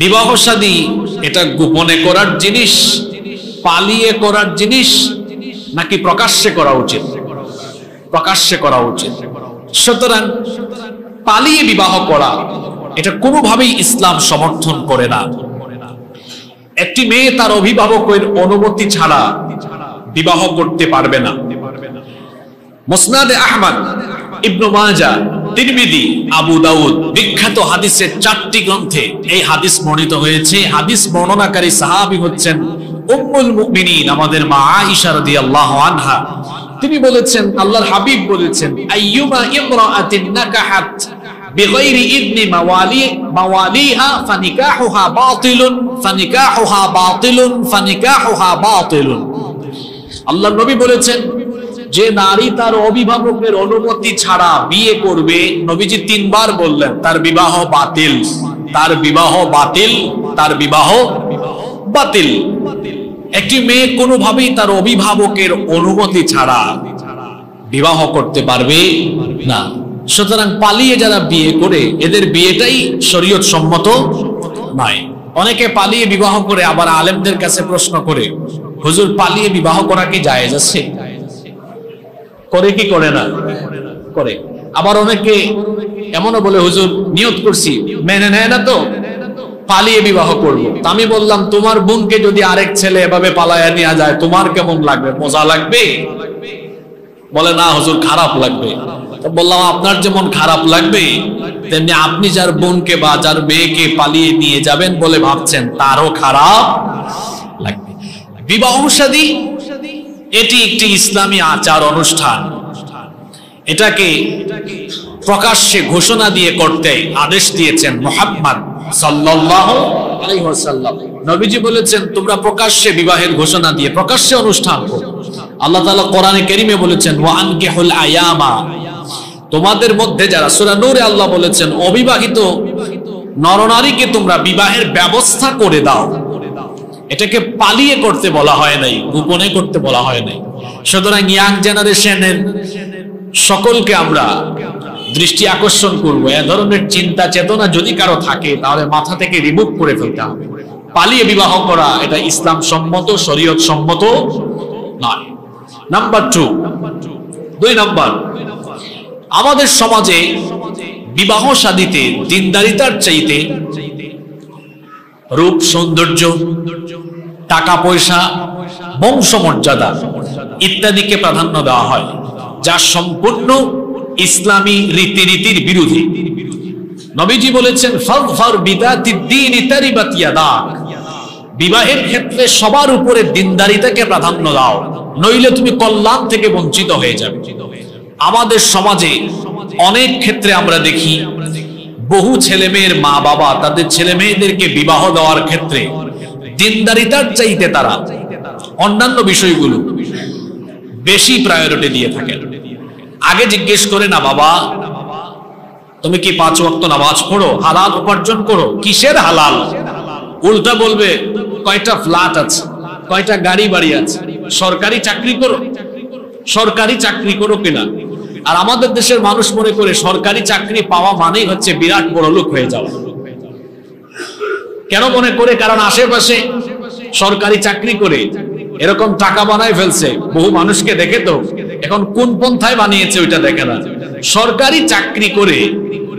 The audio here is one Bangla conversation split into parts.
বিবাহ শাদী এটা গোপনে করার জিনিস, পালিয়ে করার জিনিস, নাকি প্রকাশ্যে করা উচিত? প্রকাশ্যে করা উচিত। সুতরাং পালিয়ে বিবাহ করা এটা কোনোভাবেই ইসলাম সমর্থন করে না। একটি মেয়ে তার অভিভাবকের অনুমতি ছাড়া বিবাহ করতে পারবে না। মুসনাদে আহমদ, ইবনে মাজাহ, তিরমিজি, আবু দাউদ বিখ্যাত হাদিসের 4টি গ্রন্থে এই হাদিস বর্ণিত হয়েছে। হাদিস বর্ণনাকারী সাহাবী হচ্ছেন উম্মুল মুমিনিন, আমাদের মা আয়েশা রাদিয়াল্লাহু আনহা। তিনি বলেছেন, আল্লাহর হাবিব বলেছেন, আইয়ুমা ইমরাআতিন নাকাহাত বিগাইরি ইذن মাওয়ালিহা ফানিকাহুহা বাতিলুন ফানিকাহুহা বাতিলুন ফানিকাহুহা বাতিলুন। আল্লাহর নবী বলেছেন, যে নারী তার অভিভাবকের অনুমতি ছাড়া বিয়ে করবে, নবীজি 3 বার বললেন, তার বিবাহ বাতিল, তার বিবাহ বাতিল, তার বিবাহ বাতিল। একটি মেয়ে কোনোভাবেই তার অভিভাবকের অনুমতি ছাড়া বিবাহ করতে পারবে না। সুতরাং পালিয়ে যারা বিয়ে করে, এদের বিয়েটাই শরীয়ত সম্মত নয়। অনেকে পালিয়ে বিবাহ করে আবার আলেমদের কাছে প্রশ্ন করে, হুজুর পালিয়ে বিবাহ করা কি জায়েজ আছে? করে কি করে না? করে। আবার অনেকে এমনও বলে, হুজুর নিয়ত করছি, মেনে নেয় না তো, পালিয়ে বিবাহ করব। আমি বললাম, তোমার বোনকে যদি আরেক ছেলে এভাবে পালায়া নিয়ে যায়, তোমার কেমন লাগবে? মজা লাগবে? বলে না হুজুর, খারাপ লাগবে। তো বললাম, আপনার যেমন খারাপ লাগবে, তেমনি আপনি যার বোনকে বা যার মেয়েকে পালিয়ে নিয়ে যাবেন বলে ভাবছেন, তারও খারাপ লাগবে। বিবাহ শাদী এটি একটি ইসলামী আচার অনুষ্ঠান। এটাকে প্রকাশ্যে ঘোষণা দিয়ে করতে আদেশ দিয়েছেন মুহাম্মদ সাল্লাল্লাহু আলাইহি ওয়াসাল্লাম। নবীজি বলেছেন, তোমরা প্রকাশ্যে বিবাহের ঘোষণা দিয়ে প্রকাশ্যে অনুষ্ঠান করো। আল্লাহ তাআলা কোরআনে কারীমে বলেছেন, ওয়া আনকিহুল আয়ামা, তোমাদের মধ্যে যারা, সূরা নূরে আল্লাহ বলেছেন, অবিবাহিত নরনারীকে তোমরা বিবাহের ব্যবস্থা করে দাও। এটাকে পালিয়ে করতে বলা হয় নাই, গোপনে করতে বলা হয় নাই। সুতরাং ইয়াং জেনারেশনের সকলকে আমরা দৃষ্টি আকর্ষণ করব, এ ধরনের চিন্তা চেতনা যদি কারো থাকে, তাহলে মাথা থেকে রিমুভ করে ফেলতে হবে। পালিয়ে বিবাহ করা এটা ইসলাম সম্মত, শরীয়ত সম্মত নয়। নাম্বার 2 নাম্বার, আমাদের সমাজে বিবাহ শাদীতে দিনদারিতার চাইতে রূপ, সৌন্দর্য, টাকা পয়সা, বংশমর্যাদা ইত্যাদিকে প্রাধান্য দেওয়া হয়, যা সম্পূর্ণ ইসলামী রীতিনীতির বিরোধী। নবীজি বলেছেন, ফাযফার বিদাতিদ দীনি তারিবাত ইয়াদাক, বিবাহের ক্ষেত্রে সবার উপরে দিনদারিতাকে প্রাধান্য দাও, নইলে তুমি কল্যাণ থেকে বঞ্চিত হয়ে যাবে। আমাদের সমাজে অনেক ক্ষেত্রে আমরা দেখি, বহু ছেলে মেয়ের মা বাবা তাদের ছেলে মেয়েদেরকে বিবাহ দেওয়ার ক্ষেত্রে দিনদারিতার চাইতে তারা অন্যান্য বিষয়গুলো বেশি প্রায়োরিটি দিয়ে থাকেন। আগে জিজ্ঞেস করে না, বাবা তুমি কি 5 ওয়াক্ত নামাজ পড়ো, হালাল উপার্জন করো? কিসের হালাল? উল্টা বলবে, কয়টা ফ্ল্যাট আছে, কয়টা গাড়ি বাড়ি আছে, সরকারি চাকরি করো, সরকারি চাকরি করো কিনা। আর আমাদের দেশের মানুষ মনে করে সরকারি চাকরি পাওয়া মানেই হচ্ছে বিরাট বড় লোক হয়ে যাওয়া। কেন মনে করে? কারণ আশেপাশে সরকারি চাকরি করে এরকম টাকা বানায় ফেলছে, বহু মানুষকে দেখে তো এখন কোন পন্থায় বানিয়েছে ওইটা দেখে না। সরকারি চাকরি করে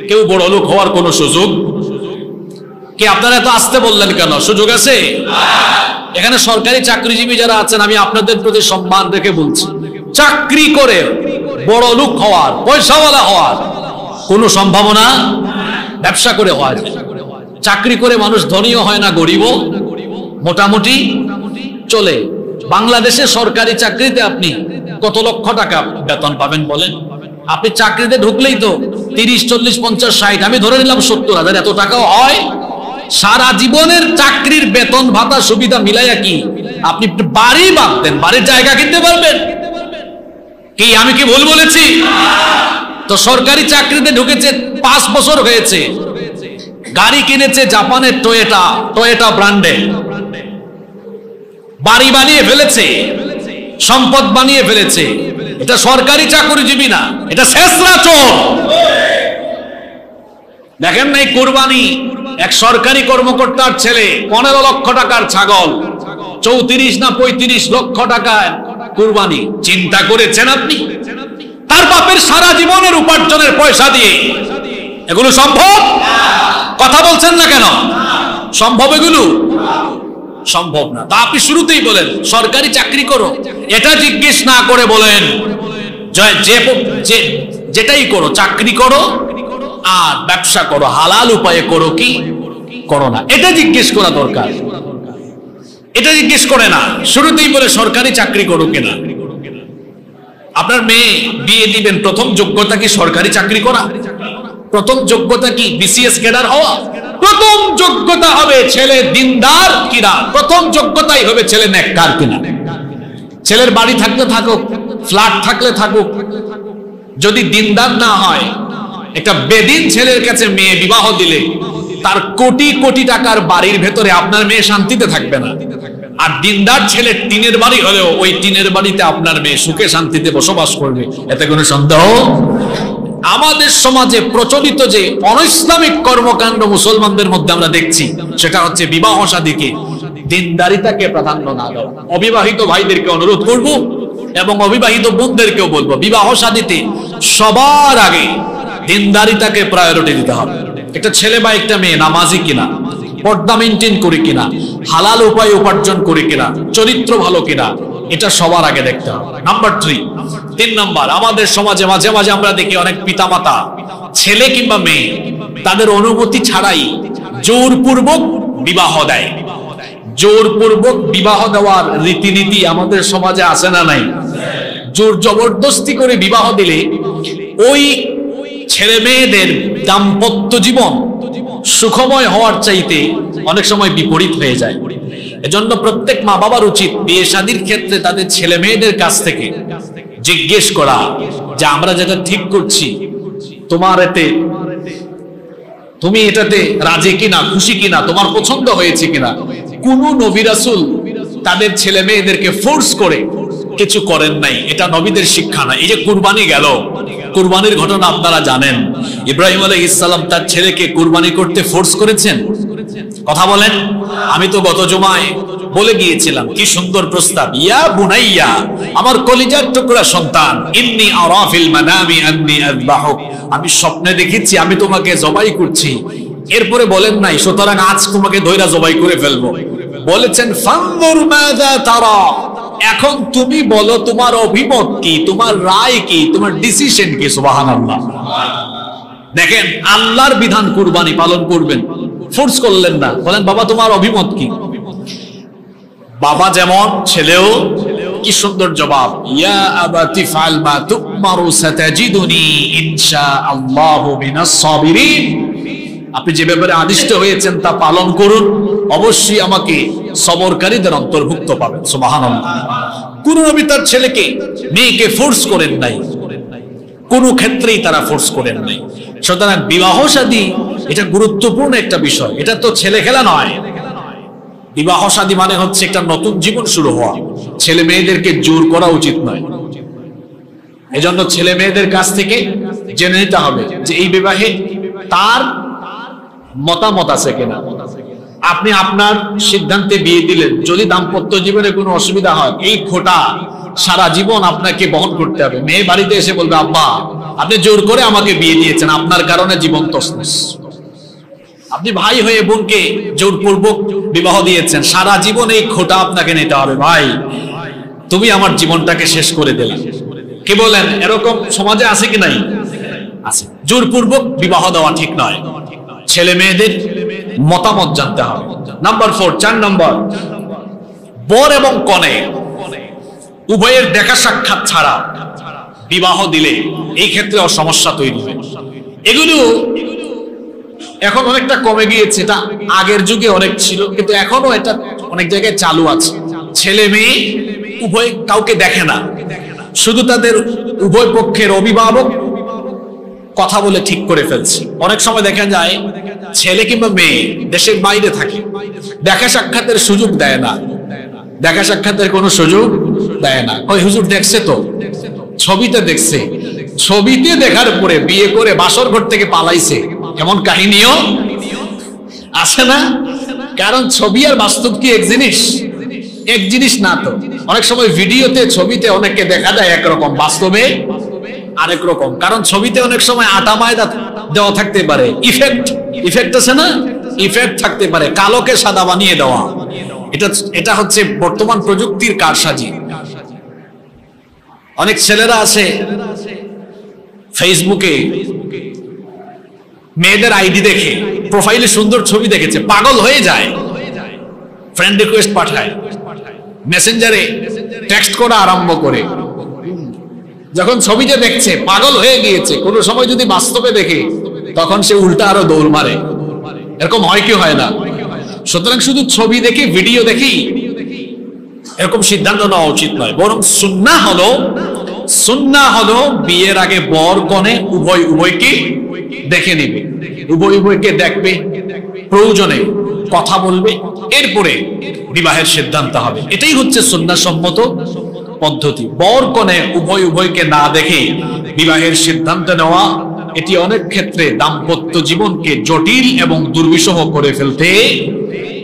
কেউ বড় লোক হওয়ার কোনো সুযোগ কি? আপনারা এত আসতে বললেন কেন? সুযোগ আছে এখানে। সরকারি চাকরিজীবী যারা আছেন, আমি আপনাদের প্রতি সম্মান রেখে বলছি, চাকরি করে বড় লোক হওয়ার, পয়সাওয়ালা হওয়ার কোনো সম্ভাবনা ব্যবসা করে হওয়া যায়। চাকরি করে মানুষ ধনীও হয় না, গরিবও মোটামুটি চলে। বাংলাদেশে সরকারি চাকরিতে আপনি কত লক্ষ টাকা বেতন পাবেন বলেন? আপনি চাকরিতে ঢুকলেই তো 30, 40, 50, 60, আমি ধরে নিলাম 70,000, এত টাকাও হয়। সারা জীবনের চাকরির বেতন ভাতা সুবিধা মিলাইয়া কি আপনি বাড়ি বাদ দেন, বাড়ির জায়গা কিনতে পারবেন কি? আমি কি ভুল বলেছি? তো সরকারি চাকরিতে ঢুকেছে, 5 বছর হয়েছে, গাড়ি কিনেছে জাপানের টয়োটা ব্র্যান্ডে, বাড়ি বানিয়ে ফেলেছে, সম্পদ বানিয়ে ফেলেছে। এটা সরকারি চাকরিজীবী না, এটা শেষরা চোর। দেখেন নাই কুরবানি, এক সরকারি কর্মকর্তার ছেলে 15 লক্ষ টাকার ছাগল, 34 না 35 লক্ষ টাকায় কুরবানি। চিন্তা করেছেন আপনি? তার বাপের সারা জীবনের উপার্জনের পয়সা দিয়ে এগুলো সম্ভব? কথা বলছেন না কেন? সম্ভব? এগুলো সম্ভব না। তা আপনি শুরুতেই বলেন সরকারি চাকরি করো, এটা জিজ্ঞেস না করে বলেন যেটাই করো, চাকরি করো আর ব্যবসা করো, হালাল উপায়ে করো কি করো না, এটা জিজ্ঞেস করা দরকার। এটা জিজ্ঞেস করে না, শুরুতেই বলে সরকারি চাকরি করো কিনা। আপনার মেয়ে বিয়ে দিবেন, প্রথম যোগ্যতা কি সরকারি চাকরি করা? প্রথম যোগ্যতা কি বিসিএস ক্যাডার হওয়া? প্রথম যোগ্যতা হবে ছেলে দিনদার কিনা, প্রথম যোগ্যতাই হবে ছেলে নেককার কিনা। ছেলের বাড়ি থাকলে থাকুক, ফ্ল্যাট থাকলে থাকুক, যদি দিনদার না হয়, একটা বেদিন ছেলের কাছে মেয়ে বিবাহ দিলে তার কোটি কোটি টাকার বাড়ির ভেতরে আপনার মেয়ে শান্তিতে থাকবে না। আর দিনদার ছেলে টিনের বাড়ি হলেও ওই টিনের বাড়িতে আপনার মেয়ে সুখে শান্তিতে বসবাস করবে, এতে কোনো সন্দেহ। আমাদের সমাজে প্রচলিত যে অনইসলামিক কর্মকাণ্ড মুসলমানদের মধ্যে আমরা দেখছি, সেটা হচ্ছে বিবাহ শাদীকে দিনদারিতাকে প্রাধান্য না দেওয়া। অবিবাহিত ভাইদেরকে অনুরোধ করব এবং অবিবাহিত বোনদেরকেও বলবো, বিবাহ শাদীতে সবার আগে দিনদারিতাকে প্রায়োরিটি দিতে হবে। একটা ছেলে বা একটা মেয়ে নামাজি কিনা, পর্দা মেনটেন করে কিনা, হালাল উপায়ে উপার্জন করে কিনা, চরিত্র ভালো কিনা, এটা সবার আগে দেখতে হবে। নাম্বার 3 নাম্বার, আমাদের সমাজে মাঝে মাঝে আমরা দেখি অনেক পিতামাতা ছেলে কিংবা মেয়ে তাদের অনুমতি ছাড়াই জোরপূর্বক বিবাহ দেয়। জোরপূর্বক বিবাহ দেওয়ার রীতিনীতি আমাদের সমাজে আছে না নাই? জোর জবরদস্তি করে বিবাহ দিলে ওই ছেলে মেয়েদের দাম্পত্য জীবন সুখময় হওয়ার চাইতে অনেক সময় বিপরীত হয়ে যায়। এজন্য প্রত্যেক মা বাবার উচিত বিয়ে শাদীর ক্ষেত্রে তাদের ছেলে মেয়েদের কাছ থেকে জিজ্ঞেস করা যে আমরা যেটা ঠিক করছি, তুমি এটাতে রাজি কিনা, খুশি কিনা, তোমার পছন্দ হয়েছে কিনা। কোন নবী রাসূল তাদের ছেলে মেয়েদেরকে ফোর্স করে কিছু করেন নাই, এটা নবীদের শিক্ষা না। এই যে কুরবানি গেল, কুরবানির ঘটনা আপনারা জানেন। ইব্রাহিম আলাইহিস সালাম তার ছেলেকে কুরবানি করতে ফোর্স করেছেন? কথা বলেন। আমি তো গত জুমায় বলে গিয়েছিলাম কি সুন্দর প্রস্তাব, ইয়া বুনাইয়া, আমার কলিজার টুকরা সন্তান, ইন্নী আরা ফিল মানামি আন্নী আযবাহুক, আমি স্বপ্নে দেখেছি আমি তোমাকে জবাই করছি। এরপরে বলেন নাই সুতরাং আজ তোমাকে ধইরা জবাই করে ফেলবো, বলেছেন ফানজুর মাযা তারা, এখন তুমি বলো তোমার অভিমত কি, তোমার রায় কি, তোমার ডিসিশন কি। সুবহানাল্লাহ। দেখেন আল্লাহর বিধান কুরবানি পালন করবেন, ফোর্স করলেন না, বলেন বাবা তোমার অভিমত কি। বাবা যেমন, ছেলেও কি সুন্দর জবাব, ইয়া আবাতি ফাল মা তুমারু সাতাজিদুনি ইনশাআল্লাহু মিনাস সাবিরিন, আপনি যে ব্যাপারে আদিষ্ট হয়েছেন তা পালন করুন, অবশ্যই আমাকে সবরকারীদের অন্তর্ভুক্ত পাবেন। সুবহানাল্লাহ। কোন নবী তার ছেলেকে মেয়েকে ফোর্স করেন নাই, কোন ক্ষেত্রেই তারা ফোর্স করেন নাই। সুতরাং বিবাহ শাদী এটা গুরুত্বপূর্ণ একটা বিষয়, এটা তো ছেলে খেলা নয়। বিবাহ শাদী মানে হচ্ছে একটা নতুন জীবন শুরু হওয়া, ছেলে মেয়েদেরকে জোর করা উচিত নয়। এজন্য ছেলে মেয়েদের কাছ থেকে জেনে নিতে হবে যে এই বিবাহে তার মতামত আছে কিনা। আপনি আপনার সিদ্ধান্তে বিয়ে দিলেন, যদি দাম্পত্য জীবনে কোনো অসুবিধা হয়, এই খোঁটা সারা জীবন আপনাকে বহন করতে হবে। মেয়ে বাড়িতে এসে বলবে আব্বা আপনি জোর করে আমাকে বিয়ে দিয়েছেন, আপনার কারণে জীবন তছনছ। আপনি ভাই হয়ে বোনকে জোরপূর্বক বিবাহ দিয়েছেন, সারা জীবন এই খোঁটা আপনাকে নিতে হবে। ভাই তুমি আমার জীবনটাকে শেষ করে দিলে। কি বলেন? এরকম সমাজে আছে কি নাই? আছে। জোরপূর্বক বিবাহ দেওয়া ঠিক নয়, ছেলে মেয়েদের মতামত জানতে হবে। নাম্বার 4 নম্বর, বর এবং কনে উভয়ের দেখা সাক্ষাৎ ছাড়া বিবাহ দিলে এই ক্ষেত্রে সমস্যা তৈরি হয়। এগুলো এখন অনেকটা কমে গিয়েছে, এটা আগের যুগে অনেক ছিল, কিন্তু এখনো এটা অনেক জায়গায় চালু আছে। ছেলে মেয়ে উভয় কাউকে দেখে না, শুধু তাদের উভয় পক্ষের অভিভাবক কথা বলে ঠিক করে ফেলছে। অনেক সময় দেখা যায় ছেলে কিংবা মেয়ে দেশের বাইরে থাকে, দেখা সাক্ষাতের সুযোগ দেয় না, দেখা সাক্ষাতের কোনো সুযোগ দেয় না। ওই হুজুর দেখছে তো, ছবিতে দেখছে, ছবিতে দেখার পরে বিয়ে করে বাসর ঘর থেকে পালাইছে, এমন কাহিনীও আছে না? কারণ ছবি আর বাস্তব কি এক জিনিস? এক জিনিস না তো। অনেক সময় ভিডিওতে ছবিতে অনেককে দেখা যায় একরকম, বাস্তবে আরেক রকম। কারণ ছবিতে অনেক সময় আটা ময়দা দেওয়া থাকতে পারে, ইফেক্ট আছে না, ইফেক্ট থাকতে পারে, কালোকে সাদা বানিয়ে দেওয়া। এটা হচ্ছে বর্তমান প্রযুক্তির কারসাজি। অনেক ছেলেরা আছে ফেসবুকে মেয়েদের আইডি দেখে, প্রোফাইলে সুন্দর ছবি দেখেছে, পাগল হয়ে যায়, ফ্রেন্ড রিকোয়েস্ট পাঠায়, মেসেঞ্জারে টেক্সট করা আরম্ভ করে। যখন ছবিতে দেখছে পাগল হয়ে গিয়েছে, কোনো সময় যদি বাস্তবে দেখে তখন সে উল্টা আরো দৌড় মারে। এরকম হয় কি হয় না? সুতরাং শুধু ছবি দেখে, ভিডিও দেখি এরকম সিদ্ধান্ত নেওয়া উচিত নয়। বরং সুন্নাহ হলো বিয়ের আগে বর কনে উভয়কে দেখে নেবে, উভয়কে দেখবে, প্রয়োজনে কথা বলবে, এরপরে বিবাহের সিদ্ধান্ত হবে। এটাই হচ্ছে সুন্নাহসম্মত পদ্ধতি। বর কনে উভয়কে না দেখে বিবাহের সিদ্ধান্ত নেওয়া, এটি অনেক ক্ষেত্রে দাম্পত্য জীবনকে জটিল এবং দুর্বিষহ করে ফেলতে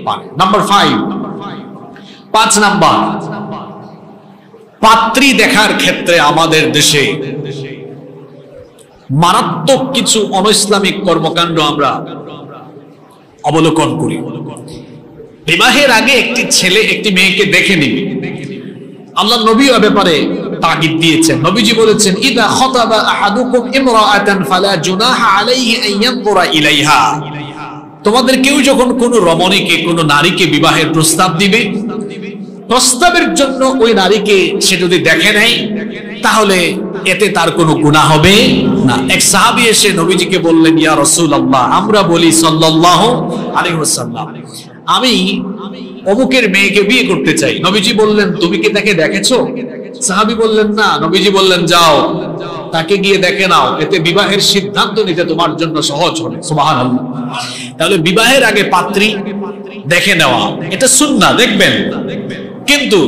পারে। নাম্বার 5 নাম্বার, পাত্রী দেখার ক্ষেত্রে আমাদের দেশে মারাত্মক কিছু অনৈসলামিক কর্মকাণ্ড আমরা অবলোকন করি। বিবাহের আগে একটি ছেলে একটি মেয়েকে দেখে নিবে। আল্লাহ নবী এ ব্যাপারে তাগিদ দিয়েছেন। নবীজি বলেছেন, ইদা খাতাবা আহাদুকুম ইমরাআতান ফালা জুনাহা আলাইহি আন ইয়ানজুরা ইলাইহা। তোমাদের কেউ যখন কোনো রমণীকে, কোনো নারীকে বিবাহের প্রস্তাব দিবে, প্রস্তাবের জন্য ওই নারীকে সে যদি দেখে নেয় তাহলে এতে তার কোনো গুনাহ হবে না। এক সাহাবী এসে নবীজিকে বললেন, ইয়া রাসূলুল্লাহ, আমরা বলি সাল্লাল্লাহু আলাইহি ওয়াসাল্লাম, আমি অমুকের মেয়েকে বিয়ে করতে চাই। নবীজি বললেন, তুমি কি তাকে দেখেছো? সাহাবী বললেন, না। নবীজি বললেন, যাও তাকে গিয়ে দেখে নাও, এতে বিবাহের সিদ্ধান্ত নিতে তোমার জন্য সহজ হবে। সুবহানাল্লাহ। তাহলে বিবাহের আগে পাত্রী দেখে নেওয়া এটা সুন্নাহ, দেখবেন। কিন্তু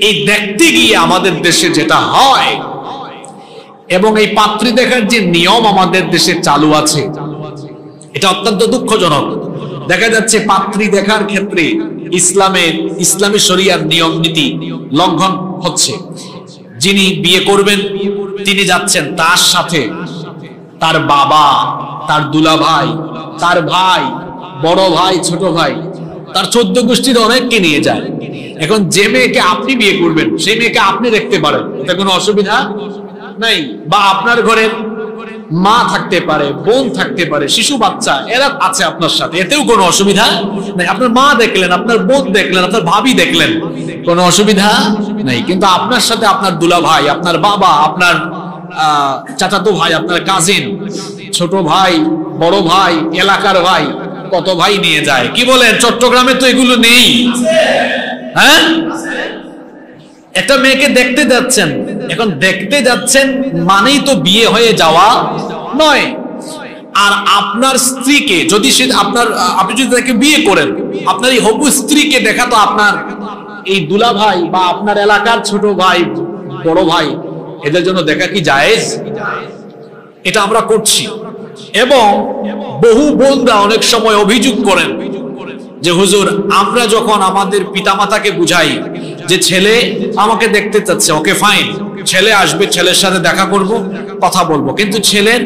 এই দেখতে গিয়ে আমাদের দেশে যেটা হয়, এবং এই পাত্রী দেখার যে নিয়ম আমাদের দেশে চালু আছে, এটা অত্যন্ত দুঃখজনক। দেখা যাচ্ছে পাত্রী দেখার ক্ষেত্রে ইসলামী শরিয়ার নিয়ম নীতি লঙ্ঘন হচ্ছে। যিনি বিয়ে করবেন তিনি যাচ্ছেন, তার সাথে তার বাবা, তার দুলাভাই, তার ভাই, বড় ভাই, ছোট ভাই, তার 14 গোষ্ঠীর অনেককে নিয়ে যায়। এখন যে মেয়েকে আপনি বিয়ে করবেন সেই মেয়েকে আপনি দেখতে পারেন, এতে কোনো অসুবিধা নাই। বা আপনার ঘরের মা থাকতে পারে, বোন থাকতে পারে, শিশু বাচ্চা, এরা আছে আপনার সাথে, এতেও কোনো অসুবিধা নাই। আপনার মা দেখলেন, আপনার বোন দেখলেন, আপনার ভাবি দেখলেন, কোনো অসুবিধা নাই। কিন্তু আপনার সাথে আপনার দুলা ভাই, আপনার বাবা, আপনার চাচাতো ভাই, আপনার কাজিন, ছোট ভাই, বড় ভাই, এলাকার ভাই, কত ভাই নিয়ে যায়। কি বলেন, চট্টগ্রামে তো এগুলো নেই? হ্যাঁ, একটা মেয়েকে দেখতে যাচ্ছেন, এখন দেখতে যাচ্ছেন মানেই তো বিয়ে হয়ে যাওয়া নয়। আর আপনার স্ত্রীকে যদি আপনি যদি তাকে বিয়ে করেন, আপনার এই হবু স্ত্রীকে দেখা তো আপনার এই দুলা ভাই বা আপনার এলাকার ছোট ভাই, বড় ভাই, এদের জন্য দেখা কি জায়েজ? এটা আমরা করছি। এবং বহু বোনরা অনেক সময় অভিযোগ করেন যে, হুজুর, আমরা যখন আমাদের পিতামাতাকে বুঝাই যে ছেলে আমাকে দেখতে চাচ্ছে, ওকে ফাইন, ছেলে আসবে, ছেলের সাথে দেখা করব, কথা বলবো, কিন্তু ছেলের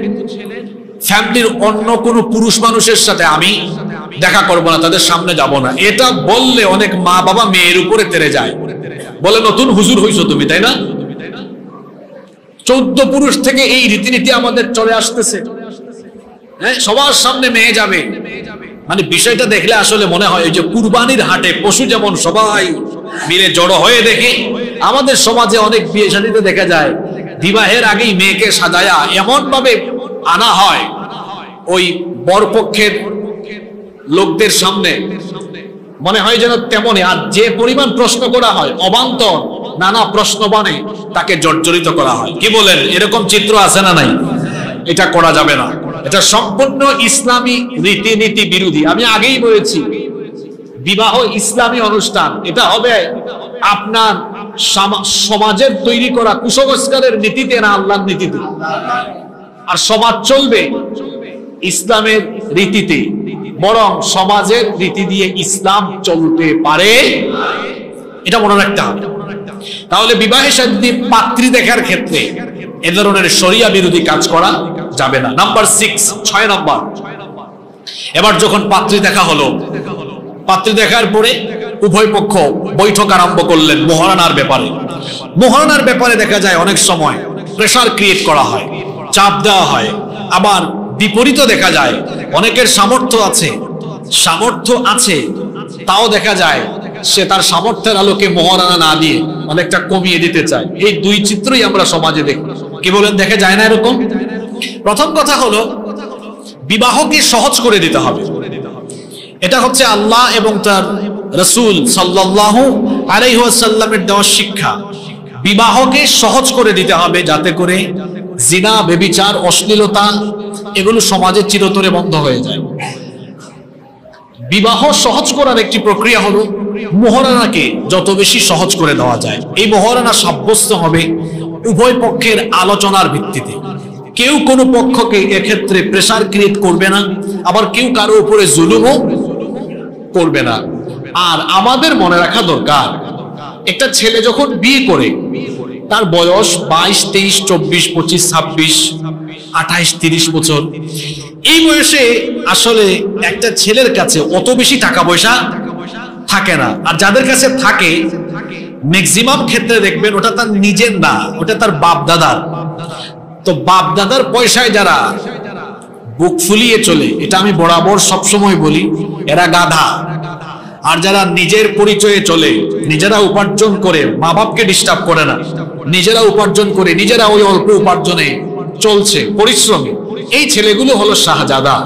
ফ্যামিলির অন্য কোনো পুরুষ মানুষের সাথে আমি দেখা করব না, তাদের সামনে যাব না। এটা বললে অনেক মা বাবা মেয়ের উপরে তেড়ে যায়, বলে নতুন হুজুর হইছো তুমি, তাই না? 14 পুরুষ থেকে এই রীতিনীতি আমাদের চলে আসতেছে। হ্যাঁ, সবার সামনে মেয়ে যাবে, মানে বিষয়টা দেখলে আসলে মনে হয় যে কুরবানির হাটে পশু যেমন সবাই মিলে জড়ো হয়ে দেখে, আমাদের সমাজে অনেক বিয়ে শাদীতে দেখা যায় বিবাহের আগেই মেয়েকে সাজায়া এমন ভাবে আনা হয় ওই বরপক্ষের লোকদের সামনে, মনে হয় যেন তেমনই। আর যে পরিমাণ প্রশ্ন করা হয়, অবান্তর নানা প্রশ্ন বানে তাকে জর্জরিত করা হয়। কি বলেন, এরকম চিত্র আছে না নাই? এটা করা যাবে না, এটা সম্পূর্ণ ইসলামী রীতিনীতি বিরোধী। আমি আগেই বলেছি, বিবাহ ইসলামী অনুষ্ঠান, এটা হবে আপনার সমাজের তৈরি করা কুসংস্কারের নীতিতে না আল্লাহর নীতিতে। আর সমাজ চলবে ইসলামের রীতিতে, বরং সমাজের রীতি দিয়ে ইসলাম চলতে পারে, এটা মনে রাখতে হবে। তাহলে বিবাহের সাথে পাত্রী দেখার ক্ষেত্রে এ ধরনের শরিয়া বিরোধী কাজ করা যাবে না। নাম্বার 6 নম্বর, এবার যখন পাত্রী দেখা হলো, পাত্রী দেখার পরে উভয় পক্ষ বৈঠক আরম্ভ করলেন মোহরানার ব্যাপারে। মোহরানার ব্যাপারে দেখা যায় অনেক সময় প্রেসার ক্রিয়েট করা হয়, চাপ দেওয়া হয়। আবার বিপরীত দেখা যায় অনেকের সামর্থ্য আছে তাও দেখা যায় সে তার সামর্থ্যের আলোকে মোহরানা না দিয়ে অনেকটা কমিয়ে দিতে চায়। এই দুই চিত্রই আমরা সমাজে দেখি। কি বলেন, দেখা যায় না এরকম? প্রথম কথা হলো বিবাহকে সহজ করে দিতে হবে। এটা হচ্ছে আল্লাহ এবং তার রাসূল সাল্লাল্লাহু আলাইহি ওয়াসাল্লামের দেওয়া শিক্ষা। বিবাহকে সহজ করে দিতে হবে যাতে করে জিনা, ব্যভিচার, অশ্লীলতা এগুলো সমাজে চিরতরে বন্ধ হয়ে যায়। বিবাহ সহজ করার একটি প্রক্রিয়া হলো মোহরানাকে যত বেশি সহজ করে দেওয়া যায়। এই মোহরানা সাব্যস্ত হবে উভয় পক্ষের আলোচনার ভিত্তিতে। কেউ কোনো পক্ষকে এক্ষেত্রে প্রেসার ক্রিয়েট করবে না, আবার কেউ কারো উপরে জুলুমও করবে না। আর আমাদের মনে রাখা দরকার, একটা ছেলে যখন বিয়ে করে তার বয়স 22, 23, 24, 25, 26, 28, 30 বছর, এই বয়সে আসলে একটা ছেলের কাছে অত বেশি টাকা পয়সা থাকে না। আর যাদের কাছে থাকে ম্যাক্সিমাম ক্ষেত্রে দেখবেন ওটা তার নিজের না, ওটা তার বাপ দাদার। তো বাপ দাদার পয়সায় যারা বুক ফুলিয়ে চলে, এটা আমি বরাবর সবসময় বলি, এরা গাধা। আর যারা নিজের পরিচয়ে চলে, নিজেরা উপার্জন করে, মা বাপকে ডিস্টার্ব করে না, নিজেরা উপার্জন করে, নিজেরা ওই অল্প উপার্জনে চলছে, পরিশ্রমী, এই ছেলেগুলো হলো শাহজাদা।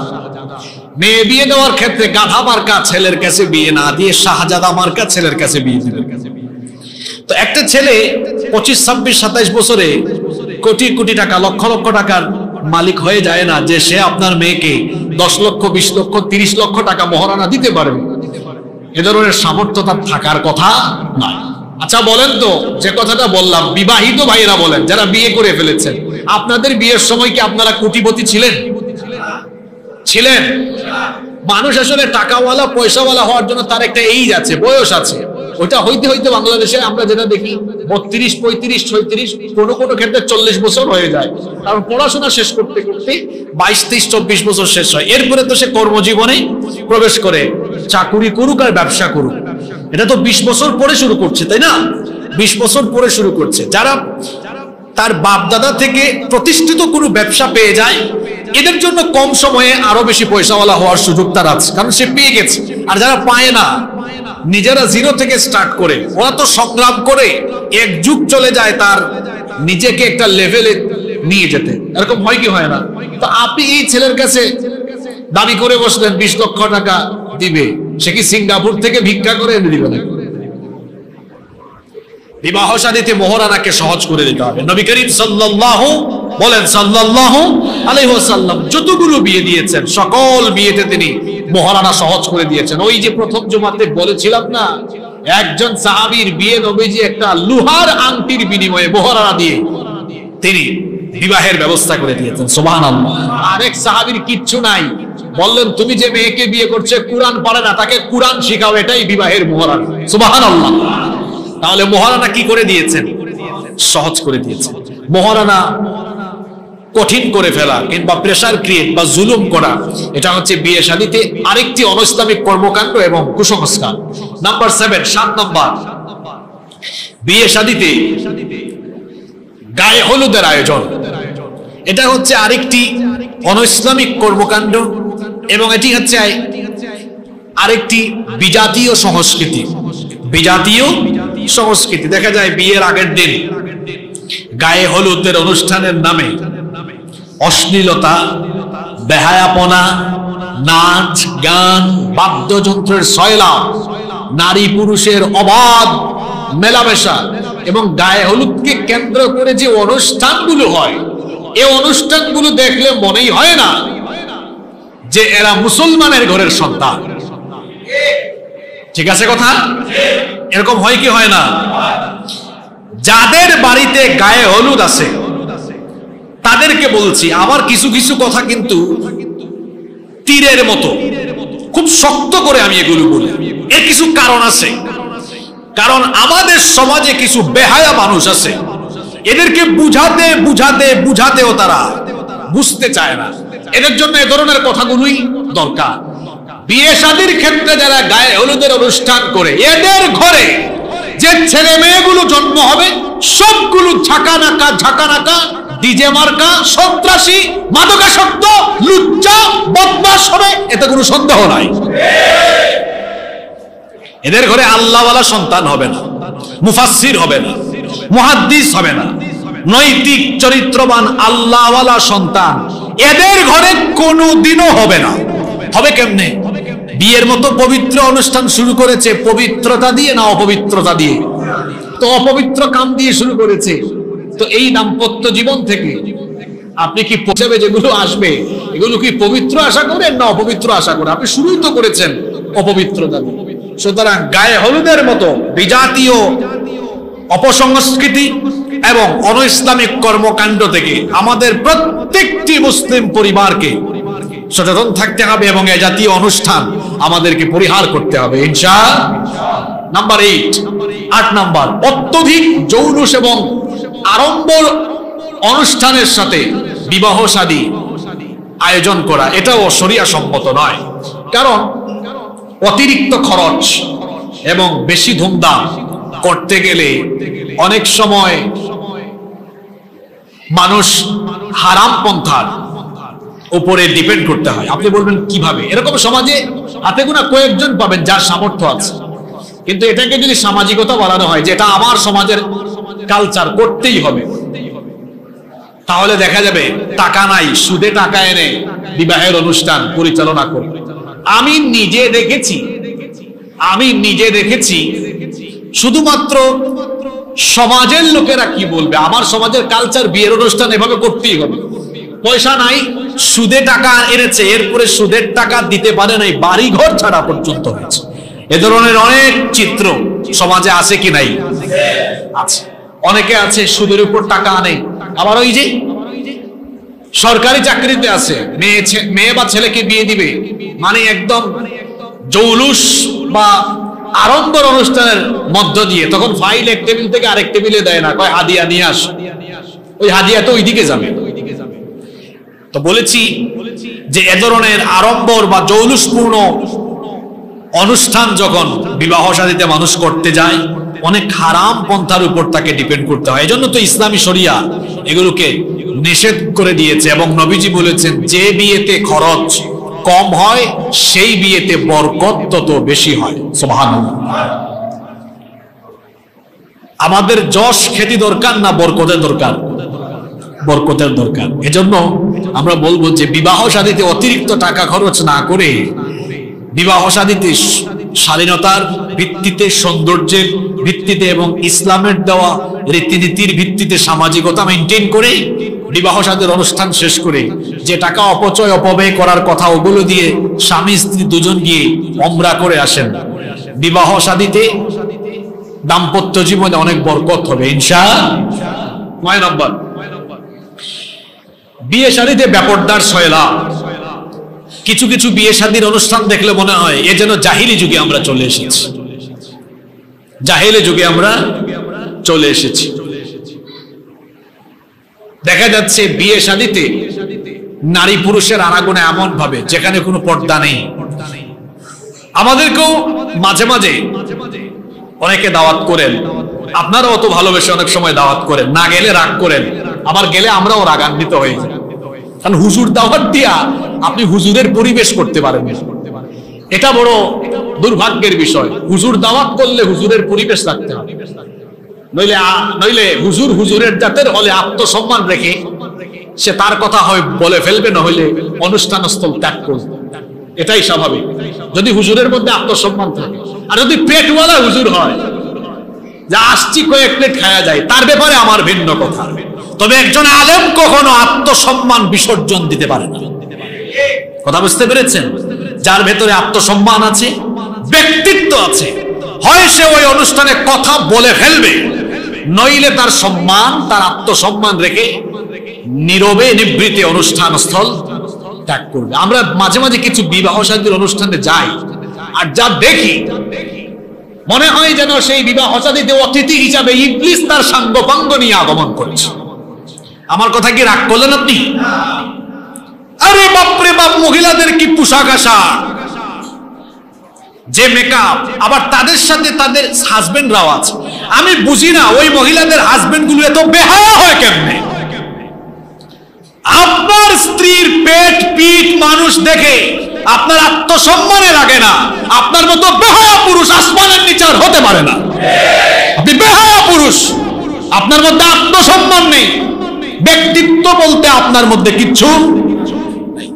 মেয়ে বিয়ে দেওয়ার ক্ষেত্রে গাধা মার্কা ছেলের কাছে বিয়ে না দিয়ে শাহজাদা মার্কা ছেলের কাছে বিয়ে দিবে। তো একটা ছেলে 25, 26, 27 বছরে কোটি কোটি টাকা, লক্ষ লক্ষ টাকার মালিক হয়ে যায় না যে সে আপনার মেয়েকে 10 লক্ষ, 20 লক্ষ, 30 লক্ষ টাকা মোহরানা দিতে পারবে। এ ধরনের সামর্থ্য তার থাকার কথা নয়। আচ্ছা বলেন তো, যে কথাটা বললাম, বিবাহিত ভাইয়েরা বলেন, যারা বিয়ে করে ফেলেছেন, আপনাদের বিয়ের সময় কি আপনারা কোটিপতি ছিলেন? মানুষ আসলে টাকাওয়ালা, পয়সাওয়ালা হওয়ার জন্য তার একটা এইজ আছে, বয়স আছে। ওইটা হইতে হইতে বাংলাদেশে আমরা যেটা দেখি 32, 35, 36, কোনো কোনো ক্ষেত্রে 40 বছর হয়ে যায়। কারণ পড়াশোনা শেষ করতে করতে 22, 23, 24 বছর শেষ হয়। এরপরে তো সে কর্মজীবনে প্রবেশ করে, চাকুরি করুক আর ব্যবসা করুক। এটা তো 20 বছর পরে শুরু করছে, তাই না? 20 বছর পরে শুরু করছে। যারা তার বাপ দাদা থেকে প্রতিষ্ঠিত কোনো ব্যবসা পেয়ে যায়, এদের জন্য কম সময়ে আরো বেশি পয়সাওয়ালা হওয়ার সুযোগ তার আছে, কারণ সে পেয়ে গেছে। আর যারা পায় না, নিজেরা জিরো থেকে স্টার্ট করে, ওরা তো সংগ্রাম করে এক যুগ চলে যায় তার নিজেকে একটা লেভেলে নিয়ে যেতে। এরকম হয় কি হয় না? তো আপনি এই ছেলের কাছে দাবি করে বসলেন 20 লক্ষ টাকা দিবে, সে কি সিঙ্গাপুর থেকে ভিক্ষা করে এনে দিবে না? বিবাহ শাদীতে মোহরানাকে সহজ করে দিতে হবে। নবী করিম সাল্লাল্লাহু আলাইহি ওয়াসাল্লাম যতগুলো বিয়ে দিয়েছেন, সকল বিয়েতে তিনি মোহরানা সহজ করে দিয়েছেন। ওই যে প্রথম জুমাতে বলেছিলাম না, একজন সাহাবীর বিয়ে নবীজি একটা লোহার আংটির বিনিময়ে মোহরানা দিয়ে তিনি বিবাহের ব্যবস্থা করে দিয়েছেন। সুবহানাল্লাহ। আরেক সাহাবীর কিচ্ছু নাই, বললেন তুমি যে মেয়েকে বিয়ে করছে কুরআন পারে না, তাকে কুরআন শিখাও, এটাই বিবাহের মোহরানা। সুবহানাল্লাহ। তাহলে মোহরানা কি করে দিয়েছেন? সহজ করে দিয়েছেন। মোহরানা কঠিন করে ফেলা কিংবা প্রেসার ক্রিয়েট বা জুলুম করা, এটা হচ্ছে বিয়ে শাদীতে আরেকটি অনৈসলামিক কর্মকাণ্ড এবং কুসংস্কার। নাম্বার 7, 7 নম্বর, বিয়ে শাদীতে গায়ে হলুদের আয়োজন। এটা হচ্ছে আরেকটি অনৈসলামিক কর্মকাণ্ড এবং এটি হচ্ছে আরেকটি বিজাতীয় সংস্কৃতি। বিজাতীয় সংস্কৃতি দেখা যায় বিয়ের আগের দিন গায়ে হলুদের অনুষ্ঠানের নামে অশ্লীলতা, বেহায়াপনা, নাচ গান, বাদ্যযন্ত্রের সয়লাব, নারী পুরুষের অবাধ মেলামেশা এবং গায়ে হলুদকে কেন্দ্র করে যে অনুষ্ঠানগুলো হয়, এই অনুষ্ঠানগুলো দেখলে মনেই হয় না যে এরা মুসলমানের ঘরের সন্তান। ঠিক আছে কথা? এরকম হয় কি হয় না? যাদের বাড়িতে গায়ে হলুদ আছে তাদেরকে বলছি, আমার কিছু কিছু কথা কিন্তু তীরের মতো, খুব শক্ত করে আমি এগুলো বলি। এর কিছু কারণ আছে, কারণ আমাদের সমাজে কিছু বেহায়া মানুষ আছে, এদেরকে বুঝাতে বুঝাতে বুঝাতেও তারা বুঝতে চায় না। এদের জন্য এ ধরনের কথাগুলোই দরকার। বিয়ে শাদীর ক্ষেত্রে যারা গায়ে হলুদের অনুষ্ঠান করে, এদের ঘরে যে ছেলে মেয়েগুলো জন্ম হবে সবগুলো ঝাঁকানাকা ডিজে মার্কা, সন্ত্রাসী, মাদকাসক্ত, লুচ্চা, বদমাশ হবে, এতে কোনো সন্দেহ নাই। এদের ঘরে আল্লাহওয়ালা সন্তান হবে না, মুফাসসির হবে না, মুহাদ্দিস হবে না, নৈতিক চরিত্রবান আল্লাহওয়ালা সন্তান এদের ঘরে কোনোদিনও হবে না। হবে কেমনে? বিয়ের মতো পবিত্র অনুষ্ঠান শুরু করেছে পবিত্রতা দিয়ে না অপবিত্রতা দিয়ে? তো অপবিত্র কাম দিয়ে শুরু করেছে। তো এই দাম্পত্য জীবন থেকে আপনি কি পৌঁছাবে যেগুলো আসবে, এগুলো কি পবিত্র আশা করেন না অপবিত্র আশা করেন? আপনি শুরুই তো করেছেন অপবিত্রতা। সুতরাং গায়ে হলুদের মতো বিজাতীয় অপসংস্কৃতি এবং অনইসলামিক কর্মকাণ্ড থেকে আমাদের প্রত্যেকটি মুসলিম পরিবারকে সচেতন থাকতে হবে এবং এ জাতীয় অনুষ্ঠান আমাদেরকে পরিহার করতে হবে ইনশাআল্লাহ। নাম্বার 8 নাম্বার, অত্যধিক জৌলুস এবং আড়ম্বর অনুষ্ঠানের সাথে বিবাহ শাদী আয়োজন করা, এটাও শরিয়া সম্মত নয়। কারণ অতিরিক্ত খরচ এবং বেশি ধুমধাম করতে গেলে অনেক সময় মানুষ হারাম পন্থার উপরে ডিপেন্ড করতে হয়। আপনি বলবেন কিভাবে? এরকম সমাজে হাতে গোনা কয়েকজন পাবেন যার সামর্থ্য আছে, কিন্তু এটাকে যদি সামাজিকতা বলানো হয় যে এটা আমার সমাজের কালচার, করতেই হবে, তাহলে দেখা যাবে টাকা নাই, সুদে টাকা এনে বিবাহের অনুষ্ঠান পরিচালনা করে। আমি নিজে দেখেছি শুধুমাত্র সমাজের লোকেরা কি বলবে, আমার সমাজের কালচার, বিয়ের অনুষ্ঠান এভাবে করতেই হবে। পয়সা নাই, সুদে টাকা এনেছে, এরপরে সুদের টাকা দিতে পারে নাই, বাড়ি ঘর ছাড়া পর্যন্ত হয়েছে। এ ধরনের অনেক চিত্র সমাজে আছে কি নাই? আছে। অনেকে আছে সুদের উপর টাকা আনে, আবার ওই যে সরকারি চাকরিতে আছে, মেয়ে বা ছেলেকে বিয়ে দিবে মানে একদম জৌলুস বা আড়ম্বর অনুষ্ঠানের মধ্য দিয়ে, তখন ফাইল এক টেবিল থেকে আরেক টেবিলে দেয় না, কয় হাদিয়া নিয়ে আস, ওই হাদিয়া তো ওইদিকে যাবে। তো বলেছি যে এ ধরনের আড়ম্বর বা জৌলুসপূর্ণ অনুষ্ঠান যখন বিবাহ শাদীতে মানুষ করতে যায়, অনেক হারাম পন্থার উপর তাকে ডিপেন্ড করতে হয়। এজন্য তো ইসলামী শরিয়া এগুলোকে নিষেধ করে দিয়েছে এবং নবীজি বলেছেন যে বিয়েতে খরচ কম হয় সেই বিয়েতে বরকত তত বেশি হয়। সুবহানাল্লাহ। আমাদের যশ খ্যাতি দরকার না বরকতের দরকার? বরকতের দরকার। এজন্য আমরা বলবো যে বিবাহ শাদীতে অতিরিক্ত টাকা খরচ না করে বিবাহ শাদীতে শালীনতার ভিত্তিতে, সৌন্দর্যের ভিত্তিতে এবং ইসলামের দেওয়া রীতিনীতির ভিত্তিতে সামাজিকতা মেনটেন করে বিবাহ শাদীর অনুষ্ঠান শেষ করে যে টাকা অপব্যয় করার কথা, ওগুলো দিয়ে স্বামী স্ত্রী দুজন গিয়ে ওমরা করে আসেন। বিবাহ শাদীতে দাম্পত্য জীবনে অনেক বরকত হবে ইনশাআল্লাহ। 9 নম্বর, বিয়ে শাদীতে ব্যাপারদার সয়লা। কিছু কিছু বিয়ে শাদীর অনুষ্ঠান দেখলে মনে হয় এ যেন জাহিলি যুগে আমরা চলে এসেছি, জাহিলি যুগে আমরা চলে এসেছি। দেখা যাচ্ছে বিয়ে শাদীতে নারী পুরুষের আনাগোনা এমন ভাবে যেখানে কোনো পর্দা নেই। আমাদেরকেও মাঝে মাঝে অনেকে দাওয়াত করেন, আপনারাও অত ভালোবেসে অনেক সময় দাওয়াত করেন, না গেলে রাগ করেন, আবার গেলে আমরাও রাগান্বিত হয়ে যাই। কারণ হুজুর দাওয়াত দিয়া আপনি হুজুরের পরিবেশ করতে পারেন, এটা বড় দুর্ভাগ্যের বিষয়। হুজুর দাওয়াত করলে হুজুরের পরিবেশ রাখতে হবে, নইলে হুজুর হুজুরের জাতের হলে আত্মসম্মান রেখে সে তার কথা হয় বলে ফেলবে, না হইলে অনুষ্ঠান স্থল ত্যাগ করবে। এটাই স্বাভাবিক যদি হুজুরের মধ্যে আত্মসম্মান থাকে। আর যদি পেটওয়ালা হুজুর হয়, যা আসছি কয়েক প্লেট খাওয়া যায়, তার ব্যাপারে আমার ভিন্ন কথা। তবে একজন আলেম কখনো আত্মসম্মান বিসর্জন দিতে পারে না। কথা বুঝতে পেরেছেন? যার ভেতরে আত্মসম্মান আছে, ব্যক্তিত্ব আছে, হয় সে ওই অনুষ্ঠানে কথা বলে ফেলবে, নইলে তার সম্মান, তার আত্মসম্মান রেখে নীরবে নিভৃতে অনুষ্ঠান স্থল ত্যাগ করবে। আমরা মাঝে মাঝে কিছু বিবাহ শাদীর অনুষ্ঠানে যাই, আর যা দেখি মনে হয় যেন সেই বিবাহ শাদীতে অতিথি হিসাবে ইবলিস তার সাঙ্গপাঙ্গ নিয়ে আগমন করেছে। আমার কথা কি রাগ করলেন আপনি? আরে বাপরে বাপ, মহিলাদের কি পোশাক আশাক, যে মেকআপ, আবার তাদের সাথে তাদের হাজবেন্ডরাও আছে। আমি বুঝি না ওই মহিলাদের হাজবেন্ড গুলো এত বেহায়া হয় কেমনে। আপনার স্ত্রীর পেট পিঠ মানুষ দেখে আপনার আত্মসম্মানে লাগে না। আপনার মতো বেহায়া পুরুষ আসমানের নিচে আর হতে পারে না। আপনি বেহায়া পুরুষ, আপনার মধ্যে আত্মসম্মান নেই, ব্যক্তিত্ব বলতে আপনার মধ্যে কিচ্ছু নেই।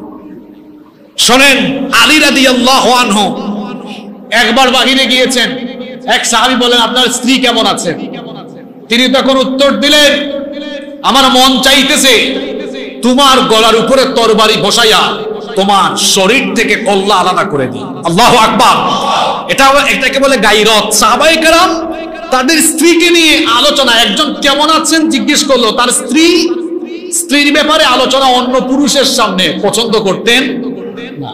শোনেন, আলী রাদিয়াল্লাহু আনহু একবার বাহিরে গিয়েছেন। এক সাহাবী বলেন, আপনার স্ত্রী কেমন আছে? তিনি তখন উত্তর দিলেন, আমার মন চাইতেছে তোমার গলার উপরে তরবারি বসাইয়া তোমার শরীর থেকে কল্লা আলাদা করে দিই। আল্লাহু আকবার। এটাকে বলে গায়রত। সাহাবায়ে কেরাম তাদের স্ত্রীকে নিয়ে আলোচনা, একজন কেমন আছেন জিজ্ঞেস করলো, তার স্ত্রীর ব্যাপারে আলোচনা অন্য পুরুষের সামনে পছন্দ করতেন না।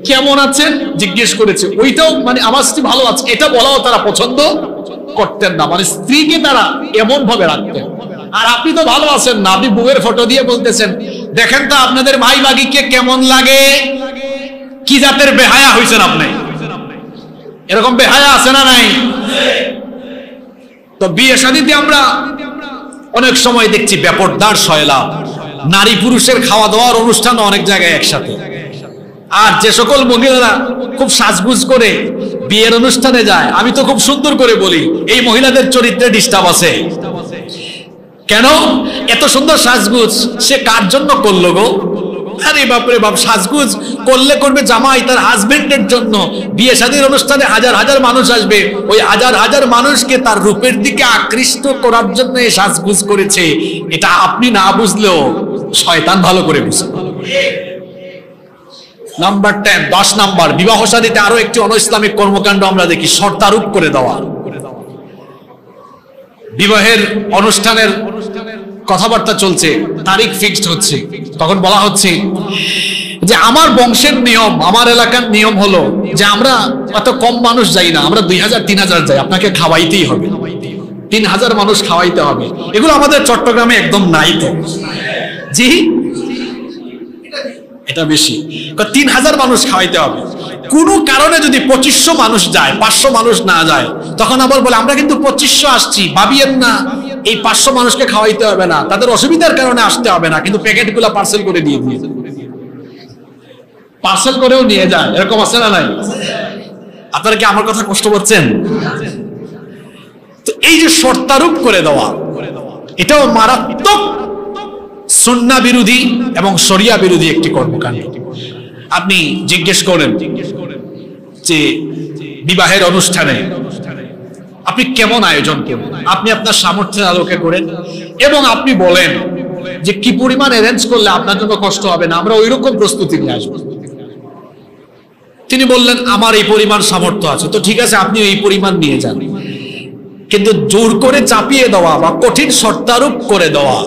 কেমন আছেন জিজ্ঞেস করেছে, ওইটাও মানে আমার স্ত্রী ভালো আছে এটা বলাও তারা পছন্দ করতেন না। মানে স্ত্রীকে তারা এমন ভাবে রাখতেন। আর আপনি তো ভালো আছেন না, আপনি বউয়ের ফটো দিয়ে বলতেছেন, দেখেন তো আপনাদের ভাই ভাগিকে কেমন লাগে, কি জাতের বেহায়া হয়েছেন আপনি। এরকম বেহায়া আছে না নাই? তো বিয়ে শাদীতে আমরা অনেক সময় দেখছি বেপরদার সয়লাব, নারী পুরুষের খাওয়া দাওয়ার অনুষ্ঠান অনেক জায়গায় একসাথে। আর যে সকল মহিলারা খুব সাজগুজ করে বিয়ের অনুষ্ঠানে যায়, আমি তো খুব সুন্দর করে বলি, এই মহিলাদের চরিত্রে ডিস্টার্ব আছে। কেন এত সুন্দর সাজগুজ সে কার জন্য করলো গো? আরে বাপরে বাপ, সাজগুজ করলে করবে জামাই তার হাজবেন্ডের জন্য। বিয়ে শাদীর অনুষ্ঠানে হাজার হাজার মানুষ আসবে, ওই হাজার হাজার মানুষকে তার রূপের দিকে আকৃষ্ট করার জন্য সাজগুজ করেছে। এটা আপনি না বুঝলেও শয়তান ভালো করে বুঝে। নাম্বার 10, 10 নাম্বার, বিবাহ শাদীতে আরো একটি অনইসলামিক কর্মকাণ্ড আমরা দেখি, শর্তারোপ করে দেওয়া। বিবাহের অনুষ্ঠানের কথাবার্তা চলছে, তারিখ ফিক্সড হচ্ছে, তখন বলা হচ্ছে যে আমার বংশের নিয়ম, আমার এলাকার নিয়ম হলো যে আমরা এত কম মানুষ যাই না, আমরা 2000-3000 যাই, আপনাকে খাওয়াইতেই হবে, 3000 মানুষ খাওয়াইতে হবে। এগুলো আমাদের চট্টগ্রামে একদম নাই তো। জি, এটা বেশি, 3000 মানুষ খাওয়াইতে হবে। কোন কারণে যদি 2500 মানুষ যায়, 500 মানুষ না যায়, তখন আবার বলে আমরা কিন্তু 2500 আসছি, ভাবিয়েন না এই 500 মানুষকে খাওয়াইতে হবে না, তাদের অসুবিধার কারণে আসতে হবে না, কিন্তু প্যাকেটগুলো পার্সেল করে দিয়ে দিয়ে পার্সেল করেও নিয়ে যায়। এরকম আছে না নাই? আপনারা কি আমার কথা কষ্ট করছেন? তো এই যে শর্তারোপ করে দেওয়া, এটাও মারাত্মক সুন্নাহ বিরোধী এবং শরিয়া বিরোধী একটি কর্মকাণ্ড। আপনি জিজ্ঞেস করেন যে বিবাহের অনুষ্ঠানে আপনি কেমন আয়োজন করবেন, আপনি আপনার সামর্থ্যের আলোকে করেন এবং আপনি বলেন যে কি পরিমাণ অ্যারেঞ্জ করলে আপনার জন্য কষ্ট হবে না, আমরা ওইরকম প্রস্তুতি নিয়ে আসবো। তিনি বললেন আমার এই পরিমাণ সামর্থ্য আছে, তো ঠিক আছে আপনি এই পরিমাণ নিয়ে যান। কিন্তু জোর করে চাপিয়ে দেওয়া বা কঠিন শর্তারোপ করে দেওয়া,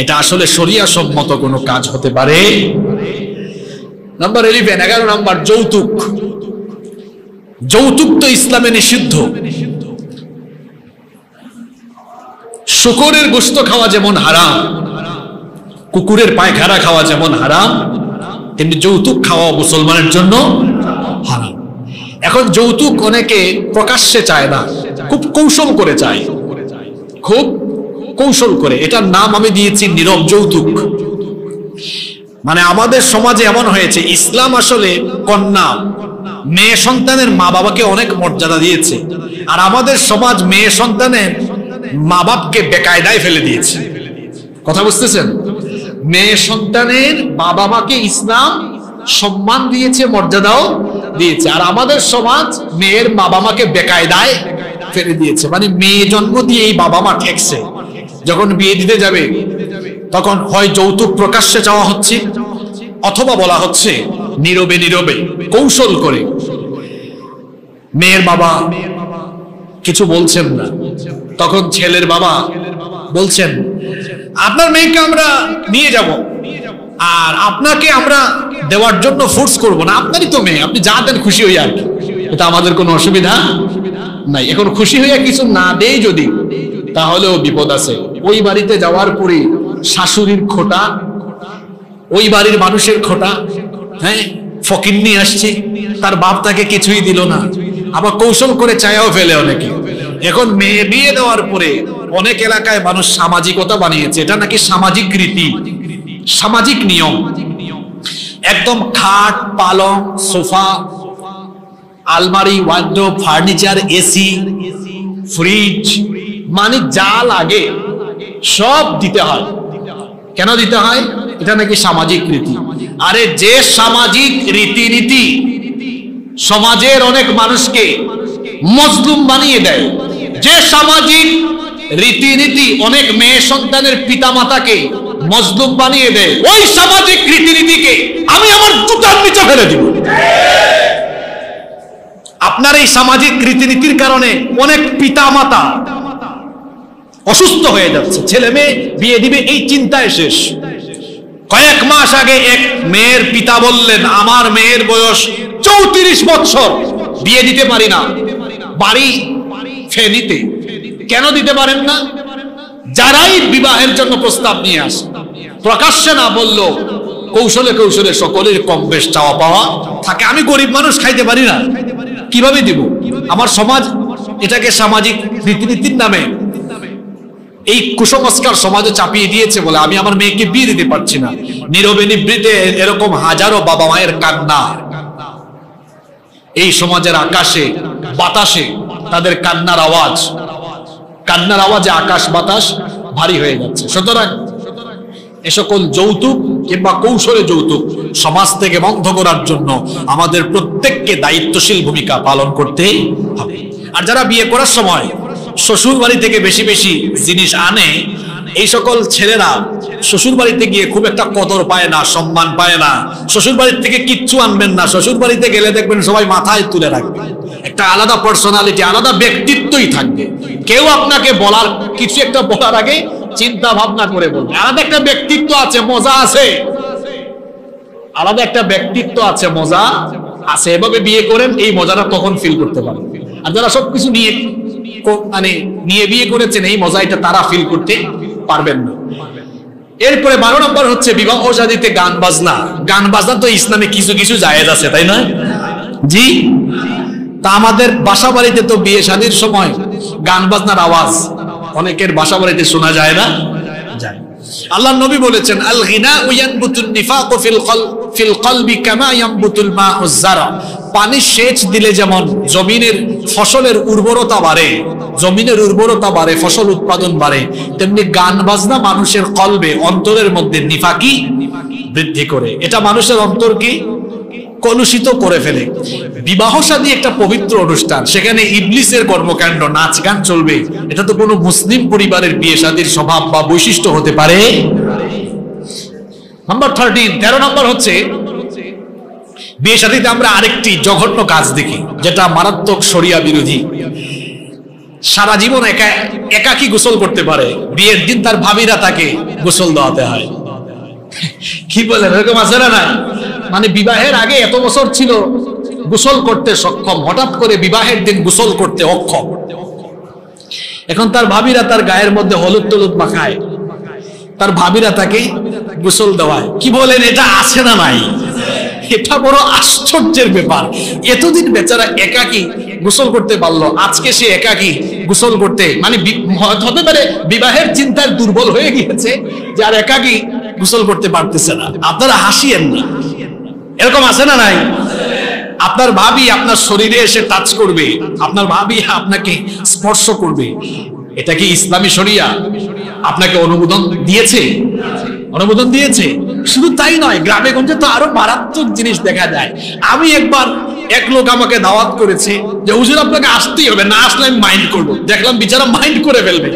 এটা আসলে শরিয়া সম্মত কোনো কাজ হতে পারে। নাম্বার 11 নাম্বার, যৌতুক। যৌতুক তো ইসলামে নিষিদ্ধ। শূকরের গোশত খাওয়া যেমন হারাম, কুকুরের পায়খানা খাওয়া যেমন হারাম, তেমনি যৌতুক খাওয়া মুসলমানের জন্য হারাম। এখন যৌতুক অনেকে প্রকাশ্যে চায় না, খুব কৌশল করে চায়, খুব কৌশল করে। এটার নাম আমি দিয়েছি নীরব যৌতুক। মানে আমাদের সমাজে এমন হয়েছে, ইসলাম আসলে কন্যা মেয়ে সন্তানের মা বাবাকে অনেক মর্যাদা দিয়েছে, আর আমাদের সমাজ মেয়ে সন্তানের মা বাপকে বেকায়দায় ফেলে দিয়েছে। কথা বুঝতেছেন? মেয়ে সন্তানের বাবা মাকে ইসলাম সম্মান দিয়েছে, মর্যাদাও দিয়েছে, আর আমাদের সমাজ মেয়ের বাবা মাকে বেকায়দায় ফেলে দিয়েছে। মানে মেয়ে জন্ম দিয়ে এই বাবা মা ঠেকছে, যখন বিয়ে দিতে যাবে তখন হয় যৌতুক প্রকাশ্যে চাওয়া হচ্ছে, অথবা বলা হচ্ছে নীরবে নীরবে কৌশল করে। মেয়ের বাবা কিছু বলছেন না, তখন ছেলের বাবা বলছেন আপনার মেয়েকে আমরা নিয়ে যাব, আর আপনাকে আমরা দেওয়ার জন্য ফোর্স করব না, আপনারই তো মেয়ে, আপনি যা দেন খুশি হইয়া আর কি, এটা আমাদের কোনো অসুবিধা নাই। এখন খুশি হইয়া কিছু না দেই যদি, তাহলেও বিপদ আছে। ওই বাড়িতে যাওয়ার পরে শাশুড়ির খোটা, ওই বাড়ির মানুষের খোটা, হ্যাঁ ফকিন্নি আসছে, তার বাপ তাকে কিছুই দিল না, আবার কৌশল করে চায়াও ফেলে অনেকে। এখন মেয়ে বিয়ে দেওয়ার পরে অনেক এলাকায় মানুষ সামাজিকতা বানিয়েছে, এটা নাকি সামাজিক রীতি, সামাজিক নিয়ম। একদম খাট, পালং, সোফা, আলমারি, ওয়ার্ডরোব, ফার্নিচার, এসি, ফ্রিজ, মানে যা লাগে সব দিতে হয়। কেন দিতে হয়? এটা নাকি সামাজিক রীতি। আরে যে সামাজিক রীতিনীতি সমাজের অনেক মানুষকে মজলুম বানিয়ে দেয়, যে সামাজিক রীতিনীতি অনেক মেয়ে সন্তানের পিতামাতাকে মজলুম বানিয়ে দেয়, ওই সামাজিক রীতিনীতিকে আমি আমার জুতার নিচে ফেলে দিব। আপনার এই সামাজিক রীতিনীতির কারণে অনেক পিতামাতা অসুস্থ হয়ে যাচ্ছে, ছেলে মেয়ে বিয়ে দিবে এই চিন্তায় শেষ। কয়েক মাস আগে এক মেয়ের পিতা বললেন, আমার মেয়ের বয়স 34 বছর, বিয়ে দিতে পারি না, বাড়ি ফেনীতে। কেন দিতে পারেন না? যারাই বিবাহের জন্য প্রস্তাব নিয়ে আসে, প্রকাশ্যে না বলল, কৌশলে কৌশলে সকলের কম বেশ চাওয়া পাওয়া থাকে। আমি গরিব মানুষ, খাইতে পারি না, কিভাবে দিব? আমার সমাজ এটাকে সামাজিক রীতিনীতির নামে এই কুসংস্কার সমাজে চাপিয়ে দিয়েছে বলে আমি আমার মেয়েকে বিয়ে দিতে পারছি না। নীরবে নিভৃতে এরকম হাজারো বাবা মায়ের কান্না, এই সমাজের আকাশে বাতাসে তাদের কান্নার আওয়াজ, কান্নার আওয়াজে আকাশ বাতাস ভারী হয়ে যাচ্ছে। সুতরাং এ সকল যৌতুক কিংবা কৌশলে যৌতুক সমাজ থেকে বন্ধ করার জন্য আমাদের প্রত্যেককে দায়িত্বশীল ভূমিকা পালন করতে হবে। আর যারা বিয়ে করার সময় শ্বশুর বাড়ি থেকে বেশি বেশি জিনিস আনে, এই সকল ছেলেরা শ্বশুর বাড়িতে গিয়ে খুব একটা কদর পায় না, সম্মান পায় না। শ্বশুর বাড়ির থেকে কিচ্ছু আনবেন না, শ্বশুর বাড়িতে গেলে দেখবেন সবাই মাথায় তুলে রাখবে, একটা আলাদা পার্সোনালিটি, আলাদা ব্যক্তিত্বই থাকবে। কেউ আপনাকে বলার, কিছু একটা বলার আগে চিন্তা ভাবনা করে বলবে। আলাদা একটা ব্যক্তিত্ব আছে, মজা আছে, আলাদা একটা ব্যক্তিত্ব আছে, মজা আছে। এভাবে বিয়ে করেন, এই মজাটা তখন ফিল করতে পারেন। আর যারা সবকিছু নিয়ে নিয়ে বিয়ে করেছেন, এই মজাটা তারা ফিল করতে পারবেন না। এরপরে 12 নম্বর হচ্ছে বিবাহ শাদীতে গান বাজনা। গান বাজনা তো ইসলামে কিছু কিছু জায়েজ আছে, তাই না? জি, তা আমাদের বাসা বাড়িতে তো বিয়ে শাদীর সময় গান বাজনার আওয়াজ অনেকের বাসা বাড়িতে শোনা যায় না? যায়। আল্লাহর নবী বলেছেন, আল গিনা ইয়ানবুতুন নিফাকু ফিল কলবি কামা ইয়ানবুতুল মাউজ যারা। পানি সেচ দিলে যেমন জমিনের ফসলের উর্বরতা বাড়ে, জমিনের উর্বরতা বাড়ে, ফসল উৎপাদন বাড়ে, তেমনি গান বাজনা মানুষের কলবে, অন্তরের মধ্যে নিফাকি বৃদ্ধি করে। এটা মানুষের অন্তরকে কলুষিত করে ফেলে। বিবাহ শাদী একটা পবিত্র অনুষ্ঠান, সেখানে ইবলিসের কর্মকাণ্ড, নাচ গান চলবে, এটা তো কোনো মুসলিম পরিবারের বিয়ে শাদীর স্বভাব বা বৈশিষ্ট্য হতে পারে। নাম্বার 13 নম্বর হচ্ছে বিয়ে শাদীতে আমরা আরেকটি জঘন্য কাজ দেখি, যেটা মারাত্মক শরিয়া বিরোধী। সারা জীবন একাকী গোসল করতে পারে, বিয়ের দিন তার ভাবিরা তাকে গোসল দেওয়াতে হয়। কি বলেন, এরকম আছে না? মানে বিবাহের আগে এত বছর ছিল গোসল করতে সক্ষম, হঠাৎ করে বিবাহের দিন গোসল করতে অক্ষম। এখন তার ভাবিরা তার গায়ের মধ্যে হলুদ টলুদ মাখায়, তার ভাবিরা তাকে গোসল দেওয়ায়। কি বলেন, এটা আছে না নাই? এটা বড় আশ্চর্যের ব্যাপার। এতদিন বেচারা একাকী গোসল করতে পারলো, আজকে সে একাকী গোসল করতে, মানে হতে পারে বিবাহের চিন্তায় দুর্বল হয়ে গিয়েছে যে আর একাকী গোসল করতে পারতেছে না। আপনারা হাসিয়েন না, এরকম আছে না নাই? আপনার ভাবি আপনার শরীরে এসে টাচ করবে, আপনার ভাবি আপনাকে স্পর্শ করবে, এটা কি ইসলামী শরিয়া আপনাকে অনুমোদন দিয়েছে? অনুমোদন দিয়েছে। শুধু তাই নয়, গ্রামে গঞ্জে তো আরো মারাত্মক জিনিস দেখা যায়। আমি একবার, এক লোক আমাকে দাওয়াত করেছে যে হুজুর আপনাকে আসতেই হবে, না আসলে আমি মাইন্ড করবো। দেখলাম বিচারা মাইন্ড করে ফেলবে,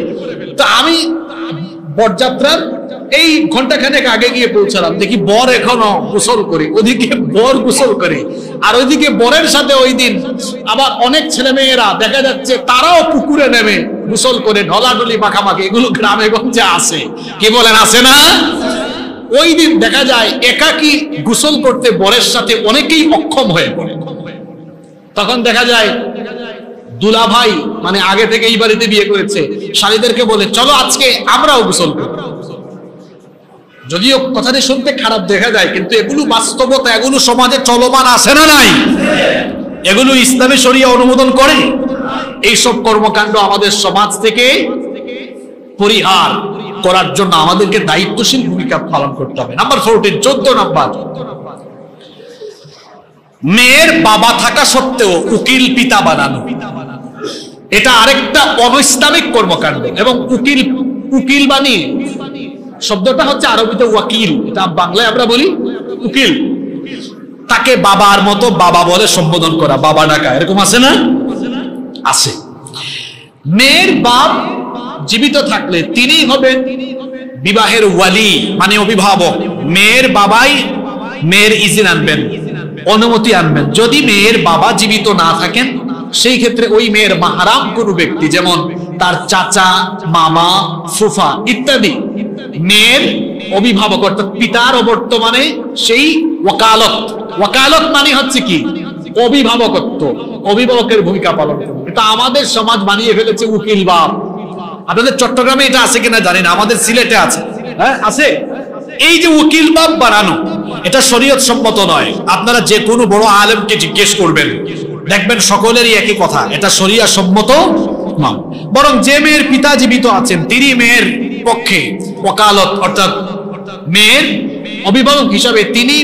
তো আমি বরযাত্রার এই ঘন্টাখানেক আগে গিয়ে পৌঁছালাম, দেখি বর এখনো গোসল করে, ওদিকে বর গোসল করে, আর ওইদিকে বরের সাথে ওই দিন আবার অনেক ছেলে মেয়েরা দেখা যাচ্ছে তারাও পুকুরে নেমে গোসল করে, ঢলাঢলি মাখামাখি। এগুলো গ্রামে গঞ্জে আছে। কি বলেন, আছে না? ওই দিন দেখা যায় একাকী গোসল করতে বরের সাথে অনেকেই অক্ষম হয়ে পড়ে। তখন দেখা যায় দুলাভাই মানে আগে থেকে এই বাড়িতে বিয়ে করেছে শালীদেরকে বলে চলো আজকে আমরাও গোসল করব। যদিও কথাটি শুনতে খারাপ দেখা যায়, কিন্তু এগুলো বাস্তবতা, এগুলো সমাজে চলমান আছে না নাই? এগুলো ইসলামে শরিয়া অনুমোদন করে। এইসব কর্মকাণ্ড আমাদের সমাজ থেকে পরিহার করার জন্য আমাদেরকে দায়িত্বশীল ভূমিকা পালন করতে হবে। নাম্বার 14, 14 নাম্বার, মেয়ের বাবা থাকা সত্ত্বেও উকিল পিতা বানানো, এটা আরেকটা অনৈসলামিক কর্মকাণ্ড। এবং উকিল বানিয়ে, শব্দটা হচ্ছে আরবিতে ওয়াকিল, এটা বাংলায় আমরা বলি উকিল, তাকে বাবার মতো বাবা বলে সম্বোধন করা, বাবা ডাকা, এরকম আছে না? আছে। মেয়ের বাপ জীবিত থাকলে তিনি হবেন বিবাহের ওয়ালি মানে অভিভাবক। মেয়ের বাবাই মেয়ের ইজিন আনবেন, অনুমতি আনবেন। যদি মেয়ের বাবা জীবিত না থাকেন সেই ক্ষেত্রে ওই মেয়ের মাহরাম কোনো ব্যক্তি, যেমন তার চাচা, মামা, ফুফা ইত্যাদি, মেয়ের অভিভাবক অর্থাৎ পিতার বর্তমানে সেই ওয়াকালত। ওয়াকালত মানে হচ্ছে কি? অভিভাবকত্ব, অভিভাবকের ভূমিকা পালন করবে। এটা আমাদের সমাজ বানিয়ে ফেলেছে উকিল বাপ। আপনাদের চট্টগ্রামে এটা আছে কিনা জানি না, আমাদের সিলেটে আছে। হ্যাঁ আছে। এই যে উকিল বাপ বানানো, এটা শরীয়ত সম্মত নয়। আপনারা যে কোনো বড় আলেমকে জিজ্ঞেস করবেন, দেখবেন সকলেরই একই কথা, এটা শরিয়া সম্মত নয়। বরং যে মেয়ের পিতা জীবিত আছেন তিনি মেয়ের পক্ষে ওয়াকালত অর্থাৎ মেয়ের অভিভাবক হিসাবে তিনি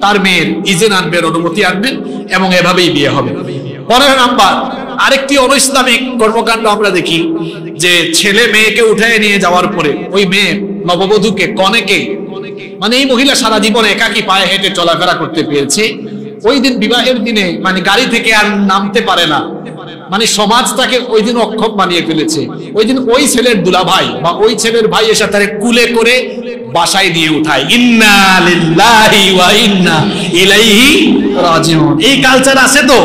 তার মেয়ের ইজেন আনবেন, অনুমতি আনবেন, এবং এভাবেই বিয়ে হবে। 15 নাম্বার, আরেকটি অনৈসলামিক কর্মকাণ্ড আমরা দেখি যে ছেলে মেয়েকে উঠায় নিয়ে যাওয়ার পরে ওই মেয়ে নববধূকে, কনেকে, মানে এই মহিলা সারা জীবন একাকী পায়ে হেঁটে চলাফেরা করতে পেরেছে, ওই দিন বিবাহের দিনে মানে গাড়ি থেকে আর নামতে পারে না, মানে সমাজ তাকে ওই দিন অক্ষম বানিয়ে ফেলেছে। ওই দিন ওই ছেলের দুলাভাই বা ওই ছেলের ভাই এসে তারে কুলে করে বাসায় নিয়ে উঠায়। ইন্না লিল্লাহি ওয়া ইন্না ইলাইহি রাজিউন। এই কালচার আছে তো?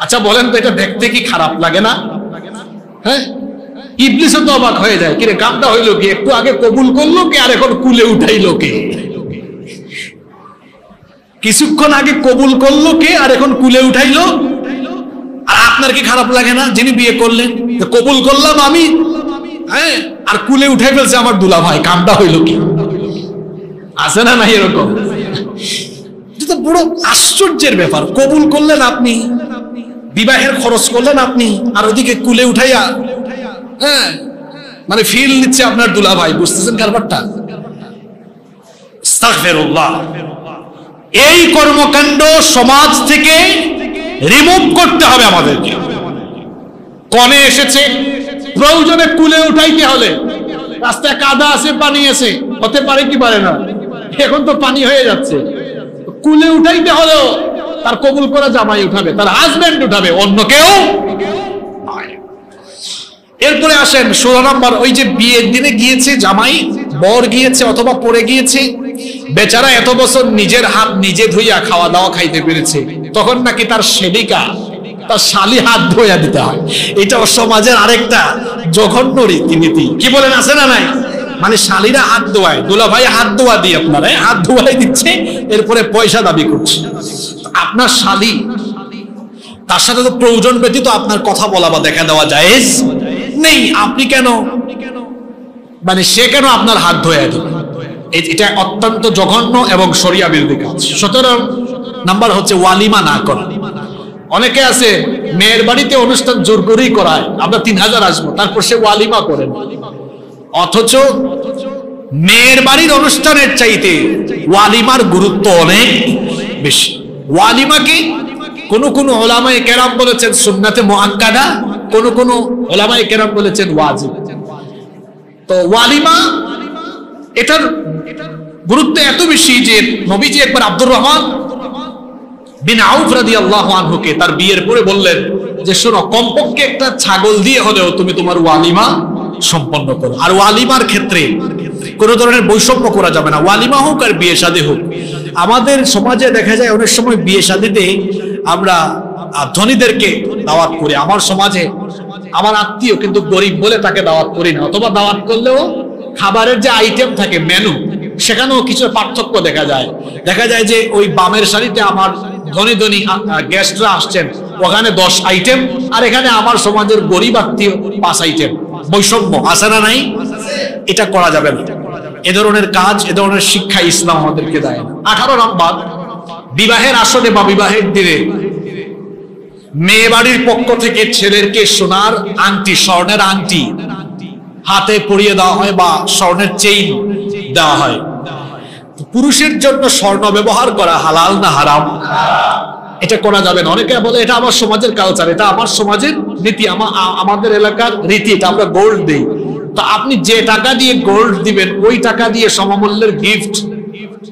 আচ্ছা বলেন তো, এটা দেখতে কি খারাপ লাগে না? হ্যাঁ, ইবলিসও তো অবাক হয়ে যায়, কিরে কামটা হইলো কি? একটু আগে কবুল করলো কে আর এখন কুলে উঠাইলো কে? কিছুক্ষণ আগে কবুল করলো কে আর এখন কুলে উঠাইলো? আর আপনার কি খারাপ লাগে না? যিনি বিয়ে করলেন, কবুল করলাম আমি, হ্যাঁ, আর কুলে উঠাই ফেলছে আমার দুলা ভাই, কামটা হইলো কি? আছে না নাই এরকম? এটা বড় আশ্চর্যের ব্যাপার। কবুল করলেন আপনি, বিবাহের খরচ করলেন আপনি, আর ওদিকে কুলে উঠাইয়া, হ্যাঁ, মানে ফিল নিচ্ছে আপনার দুলা ভাই। বুঝতেছেন কারবারটা? আস্তাগফিরুল্লাহ। এই কর্মকাণ্ড সমাজ থেকে রিমুভ করতে হবে আমাদেরকে। কনে এসেছে, প্রয়োজনে কুলে উঠাইতে হলে, রাস্তায় কাদা আছে, পানি আছে, হতে পারে কি পারে না, এখন তো পানি হয়ে যাচ্ছে, কুলে উঠাইতে হলেও তার কবুল করা জামাই উঠাবে, তার হাজবেন্ড উঠাবে, অন্য কেউ। এরপরে আসেন 16 নম্বর, ওই যে বিয়ের দিনে গিয়েছে জামাই, বর গিয়েছে অথবা পরে গিয়েছে, বেচারা এত বছর নিজের হাত নিজে ধুইয়া খাওয়া দাওয়া খাইতে পেরেছে, তখন নাকি তার সেবিকা, তার শালি হাত ধুইয়া দিতে হয়। এটা সমাজের আরেকটা জঘন্য রীতিনীতি। কি বলেন, আছে না নাই? মানে শালিরা হাত ধোয়ায়, দুলা ভাই হাত ধোয়া দিয়ে আপনারা হাত ধোয়াই দিচ্ছে, এরপরে পয়সা দাবি করছে। আপনার শালি, তার সাথে তো প্রয়োজন ব্যতীত আপনার কথা বলা বা দেখা দেওয়া জায়েজ নেই। আপনি কেন, মানে সে কেন আপনার হাত ধোয়া দিবে? এটা অত্যন্ত জঘন্য এবং শরিয়া বিরোধী কাজ। 17 নাম্বার হচ্ছে ওয়ালিমা না করা। অনেকে আছে মেয়ের বাড়িতে অনুষ্ঠান জোর করেই করায়, আমরা 3000 আসবো, তারপর সে ওয়ালিমা করেন। অথচ মেয়ের বাড়ির অনুষ্ঠানের চাইতে ওয়ালিমার গুরুত্ব অনেক বেশি। ওয়ালিমাকে কোন ওলামায়ে কেরাম বলেছেন সুন্নাতে মুআক্কাদা, কোন ওলামায়ে কেরাম বলেছেন ওয়াজিব। তো ওয়ালিমা এটার গুরুত্ব এত বেশি যে নবীজি একবার আব্দুর রহমান বিন আউফ রাদিয়াল্লাহু আনহুকে তার বিয়ের পরে বললেন যে শোনো, কমপক্ষে একটা ছাগল দিয়ে হলেও তুমি তোমার ওয়ালিমা সম্পন্ন করো। আর ওয়ালিমার ক্ষেত্রে কোন ধরনের বৈষম্য করা যাবে না, ওয়ালিমা হোক আর বিয়ে শাদী হোক। আমাদের সমাজে দেখা যায় অনেক সময় বিয়ে শাদীতে আমরা ধনীদেরকে দাওয়াত করি। আমার সমাজে আমার আত্মীয় কিন্তু গরিব বলে তাকে দাওয়াত করি না, অথবা দাওয়াত করলেও খাবারের যে আইটেম থাকে মেনু, সেখানেও কিছু পার্থক্য দেখা যায়। দেখা যায় যে ওই বামের সারিতে আমার ধনী ধনী গেস্টরা আসছেন, ওখানে 10 আইটেম, আর এখানে আমার সমাজের গরিব আত্মীয় 5 আইটেম। বৈষম্য আছে না নাই? এটা করা যাবে না। এ ধরনের কাজ, এ ধরনের শিক্ষা ইসলাম আমাদেরকে দেয় না। 18 নম্বর, বিবাহের আসরে বা বিবাহের দিনে মেয়ে বাড়ির পক্ষ থেকে ছেলেকে সোনার আংটি, স্বর্ণের আংটি হাতে পরিয়ে দেওয়া হয় বা স্বর্ণের চেইন দেওয়া হয়। পুরুষের জন্য স্বর্ণ ব্যবহার করা হালাল না হারাম? এটা করা যাবে না। অনেকে বলে এটা আমার সমাজের কালচার, এটা আমার সমাজের নীতি, আমাদের এলাকার রীতি, এটা আমরা গোল্ড দিই। তো আপনি যে টাকা দিয়ে গোল্ড দিবেন, ওই টাকা দিয়ে সমমূল্যের গিফট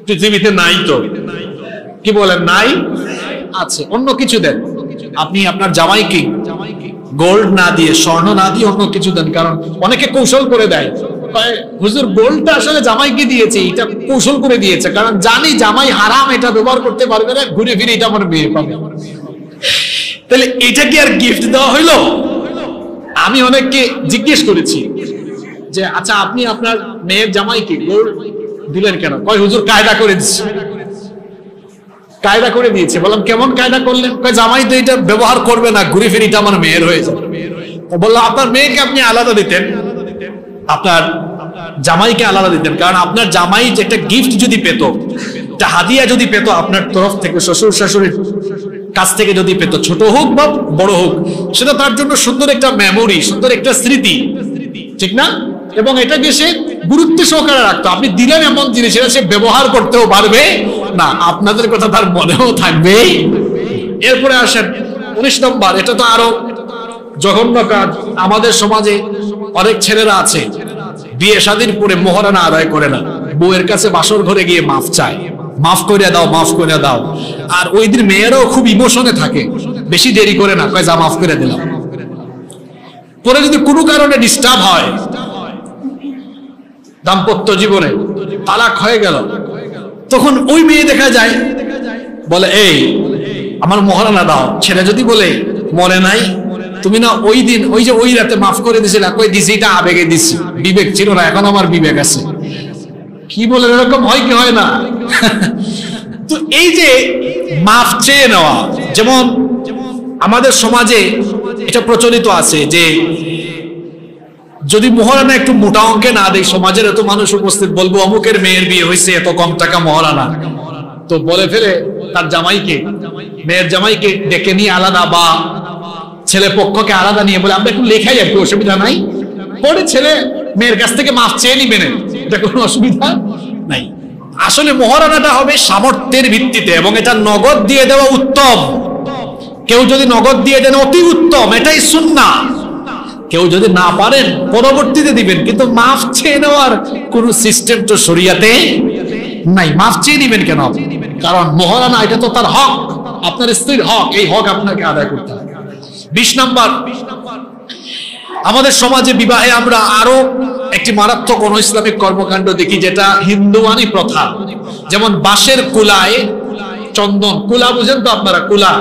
পৃথিবীতে নাই। তো কি বলেন? নাই? আছে। অন্য কিছু দেন। আপনি আপনার জামাইকে গোল্ড না দিয়ে, স্বর্ণ না দিয়ে অন্য কিছু দেন। কারণ অনেকে কৌশল করে দেয়, হুজুর গোল্ডটা আসলে জামাইকে দিয়েছে, এটা কৌশল করে দিয়েছে, কারণ জানি জামাই হারাম, এটা ব্যবহার করতে পারবে না, ঘুরে ফিরে এটা আমার মেয়ে পাবে। তাহলে এটা কি আর গিফট দেওয়া হইলো? আমি অনেককে জিজ্ঞেস করেছি যে আচ্ছা আপনি আপনার মেয়ের জামাইকে গোল্ড দিলেন কেন? কয় হুজুর কায়দা করে দিচ্ছে। কায়দা করে দিয়েছে। বললাম কেমন কায়দা করলেন? কয় জামাই তো এটা ব্যবহার করবে না, ঘুরে ফিরে এটা আমার মেয়ের হয়ে যাবে। বললাম আপনার মেয়েকে আপনি আলাদা দিতেন, আপনার জামাইকে আলাদা দিতেন। কারণ আপনার জামাই যে একটা গিফট যদি পেত, একটা হাদিয়া যদি পেত আপনার তরফ থেকে, শ্বশুর শাশুড়ির কাছ থেকে যদি পেত, ছোট হোক বা বড় হোক, সেটা তার জন্য সুন্দর একটা মেমোরি, সুন্দর একটা স্মৃতি, ঠিক না? এবং এটাকে সে গুরুত্ব সহকারে রাখতো। আপনি দিলেন এমন জিনিস, এটা সে ব্যবহার করতেও পারবে না, আপনাদের কথা তার মনেও থাকবে। এরপরে আসেন 19 নম্বর, এটা তো আরো জঘন্য কাজ। আমাদের সমাজে অনেক ছেলেরা আছে বিয়ে শাদীর পরে মোহরানা আদায় করে না, বউয়ের কাছে বাসর ঘরে গিয়ে মাফ চায়, মাফ করে দাও, মাফ করে দাও। আর ওই দিন মেয়েরাও খুব ইমোশনে থাকে, বেশি দেরি করে না, কয় যা মাফ করে দিলাম। পরে যদি কোনো কারণে ডিস্টার্ব হয়, দাম্পত্য জীবনে তালাক হয়ে গেল, তখন ওই মেয়ে দেখা যায় বলে এই আমার মোহরানা দাও। ছেলে যদি বলে মনে নাই, তুমি না ওই দিন ওই যে ওই রাতে মাফ করে দিছিলে, কই দিছি এটা আবেগে দিছি, বিবেক ছিল না, এখন আমার বিবেক আছে। কি বলে এরকম হয় কি হয় না? তো এই যে মাফ চেয়ে নেওয়া, যেমন আমাদের সমাজে এটা প্রচলিত আছে যে যদি মোহরানা একটু মোটা অঙ্কে না দেয়, সমাজের এত মানুষ উপস্থিত, বলবো অমুকের মেয়ের বিয়ে হয়েছে, এত কম টাকা মোহরানা, তো বলে ফেলে তার জামাইকে, মেয়ের জামাইকে ডেকে নিয়ে আলাদা বা ছেলে পক্ষকে আলাদা নিয়ে বলে আমরা একটু লেখাই আর কি, অসুবিধা নাই। পরে ছেলে মেয়ের কাছ থেকে মাফ চেয়ে নিবেন, এটা কোনো অসুবিধা নাই। আসলে মোহরানাটা হবে সামর্থ্যের ভিত্তিতে, এবং এটা নগদ দিয়ে দেওয়া উত্তম। কেউ যদি নগদ দিয়ে দেন অতি উত্তম, এটাই সুন্নাহ। কেউ যদি না পারেন পরবর্তীতে দিবেন, কিন্তু মাফ চেয়ে নেওয়ার কোন সিস্টেম তো শরিয়াতে নাই। মাফ চেয়ে নিবেন কেন? কারণ মোহরানা এটা তো তার হক, আপনার স্ত্রীর হক, এই হক আপনাকে আদায় করতে হবে। 20 নম্বর, আমাদের সমাজে বিবাহে আমরা আরো একটি মারাত্মক অনৈসলামিক কর্মকাণ্ড দেখি, যেটা হিন্দুয়ানি প্রথা। যেমন বাঁশের কুলায় চন্দন, কুলা বুঝেন তো আপনারা? কুলা,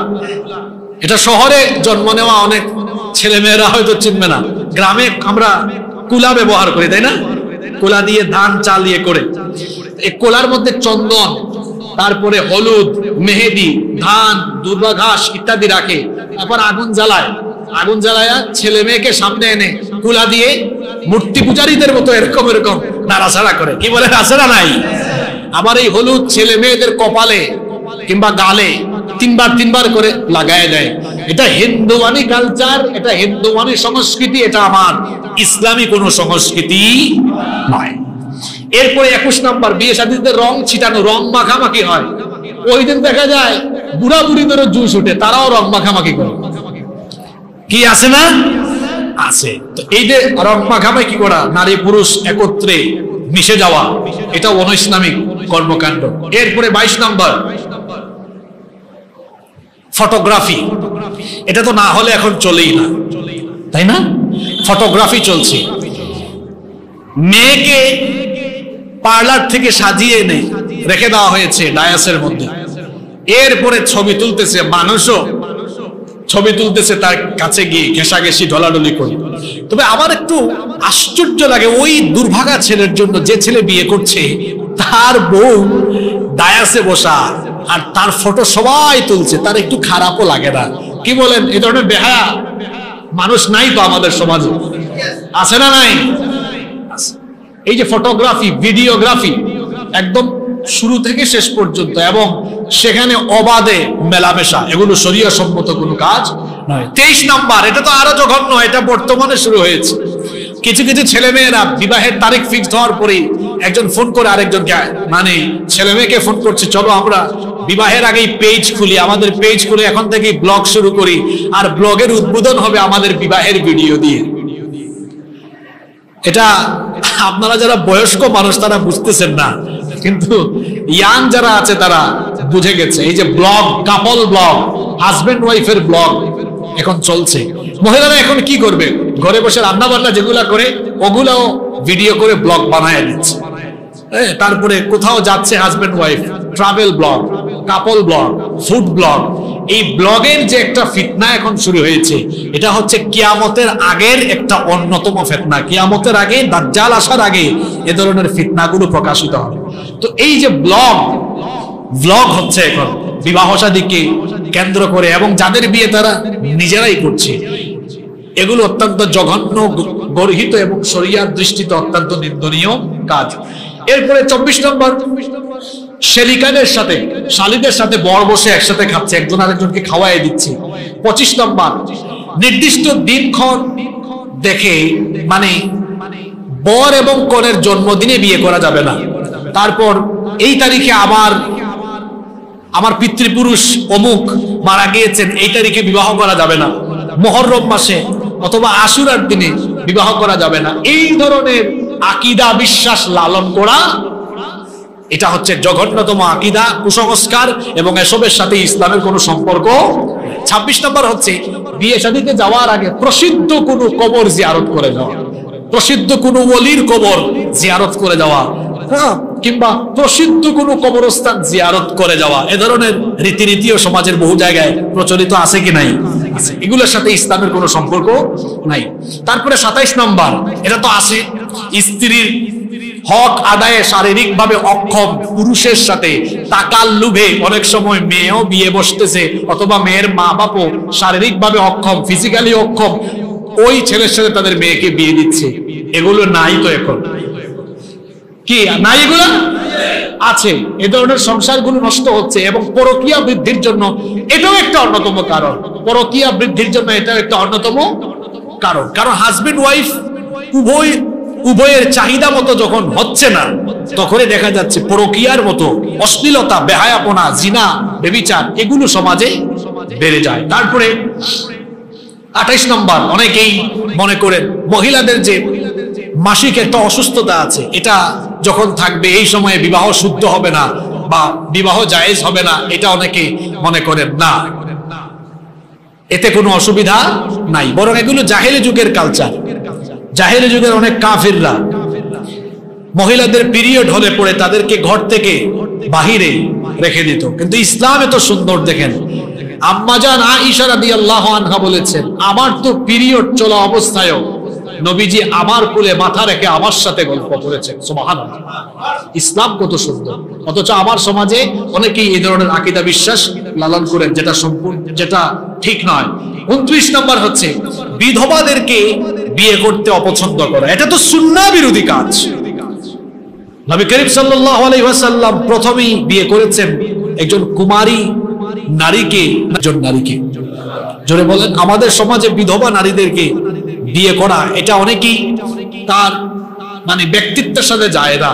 এটা শহরে জন্ম নেওয়া অনেক ছেলে মেয়েরা হয়তো চিনবে না, গ্রামে আমরা কুলা ব্যবহার করি, তাই না? কুলা দিয়ে ধান চাল দিয়ে করে, এই কোলার মধ্যে চন্দন, তারপরে হলুদ, মেহেদি, ধান, দুর্বা ঘাস ইত্যাদি রাখে। তারপর আগুন জ্বালায়, আগুন জ্বালায় ছেলে মেয়েকে সামনে এনে কুলা দিয়ে মূর্তি পূজারীদের মতো এরকম এরকম নাড়াচাড়া করে। কি বলে? আছে না নাই? আবার এই হলুদ ছেলে মেয়েদের কপালে কিংবা গালে 3বার করে লাগায় দেয়। এটা হিন্দুয়ানি কালচার, এটা হিন্দুয়ানি সংস্কৃতি, এটা আমার ইসলামী কোন সংস্কৃতি নয়। এরপরে 21 নম্বর, বিয়ে শাদীতে রং ছিটানো, রং মাখামাখি হয়। ওই দিন দেখা যায় বুড়া বুড়িদেরও জুস উঠে, তারাও রং মাখামাখি করে। কি আছে না? আছে। তো এই যে রং মাখামাখি করা, নারী পুরুষ একত্রে মিশে যাওয়া, এটা অনৈসলামিক কর্মকাণ্ড। এরপরে 22 নম্বর, ফটোগ্রাফি। এটা তো না হলে এখন চলেই না, তাই না? ফটোগ্রাফি চলছে। মেয়েকে পার্লার থেকে সাজিয়ে এনে রেখে দেওয়া হয়েছে ডায়াসের মধ্যে, এরপরে ছবি তুলতেছে। মানুষও ছবি তুলতেছে তার কাছে গিয়ে ঘেঁষাঘেঁষি ঢলাঢলি করে। তবে আমার একটু আশ্চর্য লাগে ওই দুর্ভাগা ছেলের জন্য, যে ছেলে বিয়ে করছে তার বউ ডায়াসে বসা আর তার ফটো সবাই তুলছে, তার একটু খারাপও লাগে না? কি বলেন? এই ধরনের বেহায়া মানুষ নাই তো আমাদের সমাজে? আছে না নাই? এই যে ফটোগ্রাফি, ভিডিওগ্রাফি একদম শুরু থেকে শেষ পর্যন্ত, এবং সেখানে অবাধে মেলামেশা, এগুলো শরীয়ত সম্মত কোনো কাজ নয়। 23 নাম্বার, এটা তো আরো জঘন্য, এটা বর্তমানে শুরু হয়েছে। কিছু কিছু ছেলে মেয়েরা বিবাহের তারিখ ফিক্সড হওয়ার পরে একজন ফোন করে আরেকজনকে, মানে ছেলে মেয়েকে ফোন করছে, চলো আমরা বিবাহের আগেই পেজ খুলি, আমাদের পেজ খুলে এখন থেকে ব্লগ শুরু করি, আর ব্লগের উদ্বোধন হবে আমাদের বিবাহের ভিডিও দিয়ে। এটা আপনারা যারা বয়স্ক মানুষ তারা বুঝতেছেন না, কিন্তু ইয়াং যারা আছে তারা বুঝে গেছে। এই যে ব্লগ, কাপল ব্লগ, হাজবেন্ড ওয়াইফের ব্লগ এখন চলছে। মহিলারা এখন কি করবে? ঘরে বসে রান্না বান্না যেগুলা করে ওগুলাও ভিডিও করে ব্লগ বানায় দিচ্ছে। তারপরে কোথাও যাচ্ছে হাজবেন্ড ওয়াইফ, ট্রাভেল ব্লগ, কাপল ব্লগ, ফুড ব্লগ। এই ব্লগের যে একটা ফিতনা এখন শুরু হয়েছে, এটা হচ্ছে কিয়ামতের আগের একটা অন্যতম ফিতনা। কিয়ামতের আগে, দাজ্জাল আসার আগে এ ধরনের ফিতনাগুলো প্রকাশিত হবে। তো এই যে ব্লগ হচ্ছে এখন বিবাহ শাদীকে কেন্দ্র করে, এবং যাদের বিয়ে তারা নিজেরাই করছে, এগুলো অত্যন্ত জঘন্য, গর্হিত এবং শরিয়ার দৃষ্টিতে অত্যন্ত নিন্দনীয় কাজ। এরপরে 24 নম্বর, শেরিকাদের সাথে, শালীদের সাথে বর বসে একসাথে খাচ্ছে, একজন আরেকজনকে খাওয়াই দিচ্ছে। 25 নম্বর, নির্দিষ্ট দিনক্ষণ দেখে, মানে বর এবং কনের জন্মদিনে বিয়ে করা যাবে না। তারপর এই তারিখে আমার পিতৃপুরুষ অমুক মারা গিয়েছেন, এই তারিখে বিবাহ করা যাবে না। মুহররম মাসে অথবা আশুরার দিনে বিবাহ করা যাবে না। এই ধরনের আকীদা, বিশ্বাস লালন করা, এটা হচ্ছে জঘন্যতম আকীদা, কুসংস্কার, এবং এসবের সাথে ইসলামের কোনো সম্পর্ক। 26 নম্বর হচ্ছে বিয়ে শাদীতে যাওয়ার আগে প্রসিদ্ধ কোনো কবর জিয়ারত করে যাওয়া, প্রসিদ্ধ কোনো ওলির কবর জিয়ারত করে যাওয়া, কিংবা প্রসিদ্ধ কোনো কবরস্থান জিয়ারত করে যাওয়া। এ ধরনের রীতিনীতিও সমাজের বহু জায়গায় প্রচলিত আছে কি নাই? আছে। এগুলোর সাথে ইসলামের কোনো সম্পর্ক নাই। তারপরে 27 নম্বর, এটা তো আছে, স্ত্রীর হক আদায়ে শারীরিকভাবে অক্ষম পুরুষের সাথে টাকার লোভে অনেক সময় মেয়েও বিয়ে বসতেছে, অথবা মেয়ের মা বাপও শারীরিকভাবে অক্ষম, ফিজিক্যালি অক্ষম, ওই ছেলের সাথে তাদের মেয়েকে বিয়ে দিচ্ছে। এগুলো নাই তো এখন? কি নাই? এগুলো আছে। এ ধরনের সংসারগুলো নষ্ট হচ্ছে, এবং পরকীয়া বৃদ্ধির জন্য এটাও একটা অন্যতম কারণ। পরকীয়া বৃদ্ধির জন্য এটাও একটা অন্যতম কারণ। কারণ হাজবেন্ড ওয়াইফ উভয়ের চাহিদা মতো যখন হচ্ছে না, তখনই দেখা যাচ্ছে পরকীয়ার মতো অশ্লীলতা, বেহায়াপনা, জিনা, ব্যভিচার এগুলো সমাজে বেড়ে যায়। তারপরে 28 নম্বর, অনেকেই মনে করেন মহিলাদের যে মাসিক একটা অসুস্থতা আছে, এটা যখন থাকবে এই সময়ে বিবাহ শুদ্ধ হবে না বা বিবাহ জায়েজ হবে না, এটা অনেকে মনে করেন না, এতে কোনো অসুবিধা নাই। বরং এগুলো জাহেলি যুগের কালচার। জাহেলি যুগের অনেক কাফিররা মহিলাদের পিরিয়ড হলে পরে তাদেরকে ঘর থেকে বাহিরে রেখে দিত। কিন্তু ইসলাম এত সুন্দর, দেখেন আম্মাজান আয়েশা রাদিয়াল্লাহু আনহা বলেছেন, আমার তো পিরিয়ড চলা অবস্থায়ও নবীজি আমার কোলে মাথা রেখে আমার সাথে গল্প করেছেন। সুবহানাল্লাহ, ইসলাম কত সুন্দর। অথচ আমার সমাজে অনেকেই এই ধরনের আকীদা বিশ্বাস লালন করেন, যেটা সম্পূর্ণ, যেটা ঠিক নয়। 29 নম্বর হচ্ছে বিধবাদেরকে বিয়ে করতে অপছন্দ করা। এটা তো সুন্নাহ বিরোধী কাজ। নবী করিম সাল্লাল্লাহু আলাইহি ওয়াসাল্লাম প্রথমেই বিয়ে করেছেন একজন কুমারী নারীকে। জোরে বলেন। আমাদের সমাজে বিধবা নারীদেরকে বিয়ে করা, এটা অনেকেই তার মানে ব্যক্তিত্বের সাথে যায় না,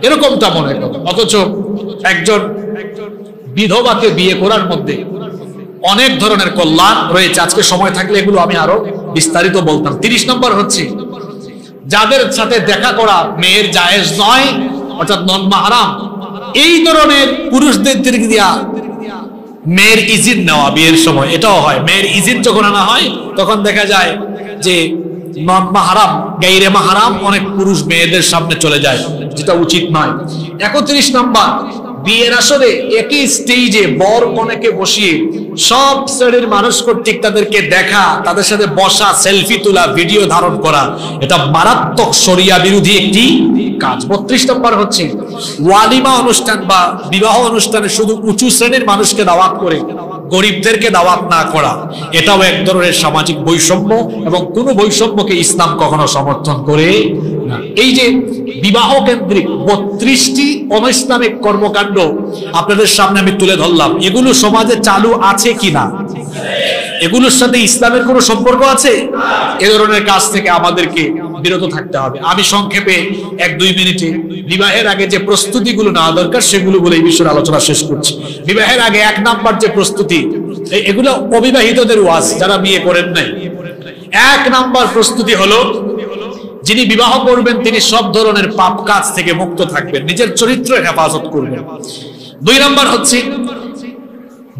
এরকমটা মনে করে। অথচ একজন বিধবাকে বিয়ে করার মধ্যে অনেক ধরনের কল্যাণ রয়েছে। আজকে সময় থাকলে এগুলো আমি আরো বিস্তারিত বলতাম। 30 নম্বর হচ্ছে যাদের সাথে দেখা করা মেয়ের জায়েজ নয়, অর্থাৎ নন মাহরাম, এই ধরনের পুরুষদের দিক দিয়া মেয়ের ইজিন নেওয়া বিয়ের সময়, এটাও হয়। মেয়ের ইজিন যখন আনা হয় তখন দেখা যায় যে নন মাহরাম, গায়রে মাহরাম অনেক পুরুষ মেয়েদের সামনে চলে যায়, যেটা উচিত নয়। 31 নম্বর, বিয়ের আসরে একই স্টেজে বর কনেকে বসিয়ে সব শ্রেণীর মানুষ কর্তৃক তাদেরকে দেখা, তাদের সাথে বসা, সেলফি তোলা, ভিডিও ধারণ করা, এটা মারাত্মক শরিয়া বিরোধী একটি কাজ। 32 নম্বর হচ্ছে ওয়ালিমা অনুষ্ঠান বা বিবাহ অনুষ্ঠানে শুধু উঁচু শ্রেণীর মানুষকে দাওয়াত করে গরিবদেরকে দাওয়াত না করা, এটাও এক ধরনের সামাজিক বৈষম্য এবং কোন বৈষম্যকে ইসলাম কখনো সমর্থন করে না। এই যে বিবাহ কেন্দ্রিক 32টি অনৈসলামিক কর্মকাণ্ড আপনাদের সামনে আমি তুলে ধরলাম, এগুলো সমাজে চালু আছে কিনা, এগুলোর সাথে ইসলামের কোনো সম্পর্ক আছে? এ ধরনের কাজ থেকে আমাদেরকে বিরত থাকতে হবে। আমি সংক্ষেপে 1-2 মিনিটে বিবাহের আগে যে প্রস্তুতিগুলো নেওয়া দরকার সেগুলো বলে এই বিষয়ে আলোচনা শেষ করছি। বিবাহের আগে 1 নাম্বার যে প্রস্তুতি, এগুলো অবিবাহিতদের ওয়াজ, যারা বিয়ে করেন নাই। 1 নাম্বার প্রস্তুতি হলো, যিনি বিবাহ করবেন তিনি সব ধরনের পাপ কাজ থেকে মুক্ত থাকবেন, নিজের চরিত্রের হেফাজত করবেন। 2 নাম্বার হচ্ছে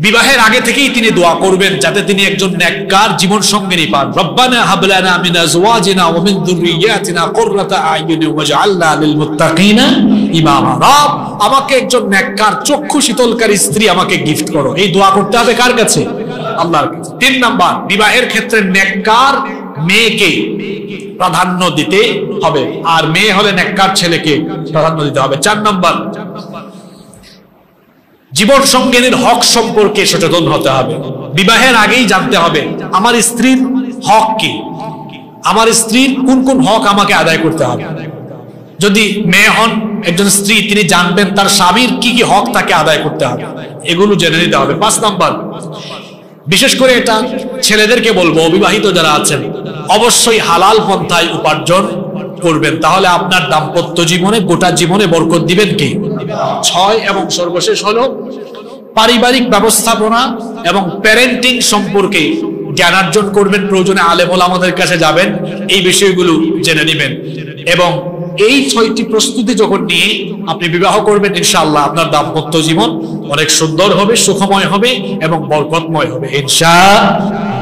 বিবাহের আগে থেকেই তিনি দোয়া করবেন যাতে তিনি একজন নেককার জীবন সঙ্গিনী পান। রব্বানা হাব লানা মিন আজওয়াজিনা ওয়া মিন যুররিয়াতিনা কুররাতা আ'য়ুনি ওয়াজআলনা লিল মুত্তাকিনা ইমামা। রব, আমাকে একজন নেককার চক্ষু শীতলকারী স্ত্রী আমাকে গিফট করো। এই দোয়া করতে হবে কার কাছে? আল্লাহর কাছে। 3 নাম্বার, বিবাহের ক্ষেত্রে নেককার মেয়েকে প্রাধান্য দিতে হবে, আর মেয়ে হলে নেককার ছেলেকে প্রাধান্য দিতে হবে। 4 নাম্বার, জীবন সঙ্গিনীর হক সম্পর্কে সচেতন হতে হবে। বিবাহের আগেই জানতে হবে আমার স্ত্রীর হক কি, আমার স্ত্রীর কোন কোন হক আমাকে আদায় করতে হবে। যদি মেয়ে হন একজন স্ত্রী, তিনি জানবেন তার স্বামীর কি কি হক তাকে আদায় করতে হবে, এগুলো জেনে নিতে হবে। 5 নাম্বার, বিশেষ করে এটা ছেলেদেরকে বলবো, অবিবাহিত যারা আছেন অবশ্যই হালাল পন্থায় উপার্জন করবেন, তাহলে আপনার দাম্পত্য জীবনে, গোটা জীবনে বরকত দিবেন কে? 6 এবং সর্বশেষ হলো পারিবারিক ব্যবস্থাপনা এবং প্যারেন্টিং সম্পর্কে জ্ঞানার্জন করবেন। প্রয়োজনে আলেম ওলামাদের কাছে যাবেন, এই বিষয়গুলো জেনে নেবেন। এবং এই 6টি প্রস্তুতি যখন নিয়ে আপনি বিবাহ করবেন, ইনশাআল্লাহ আপনার দাম্পত্য জীবন অনেক সুন্দর হবে, সুখময় হবে এবং বরকতময় হবে ইনশাআল্লাহ।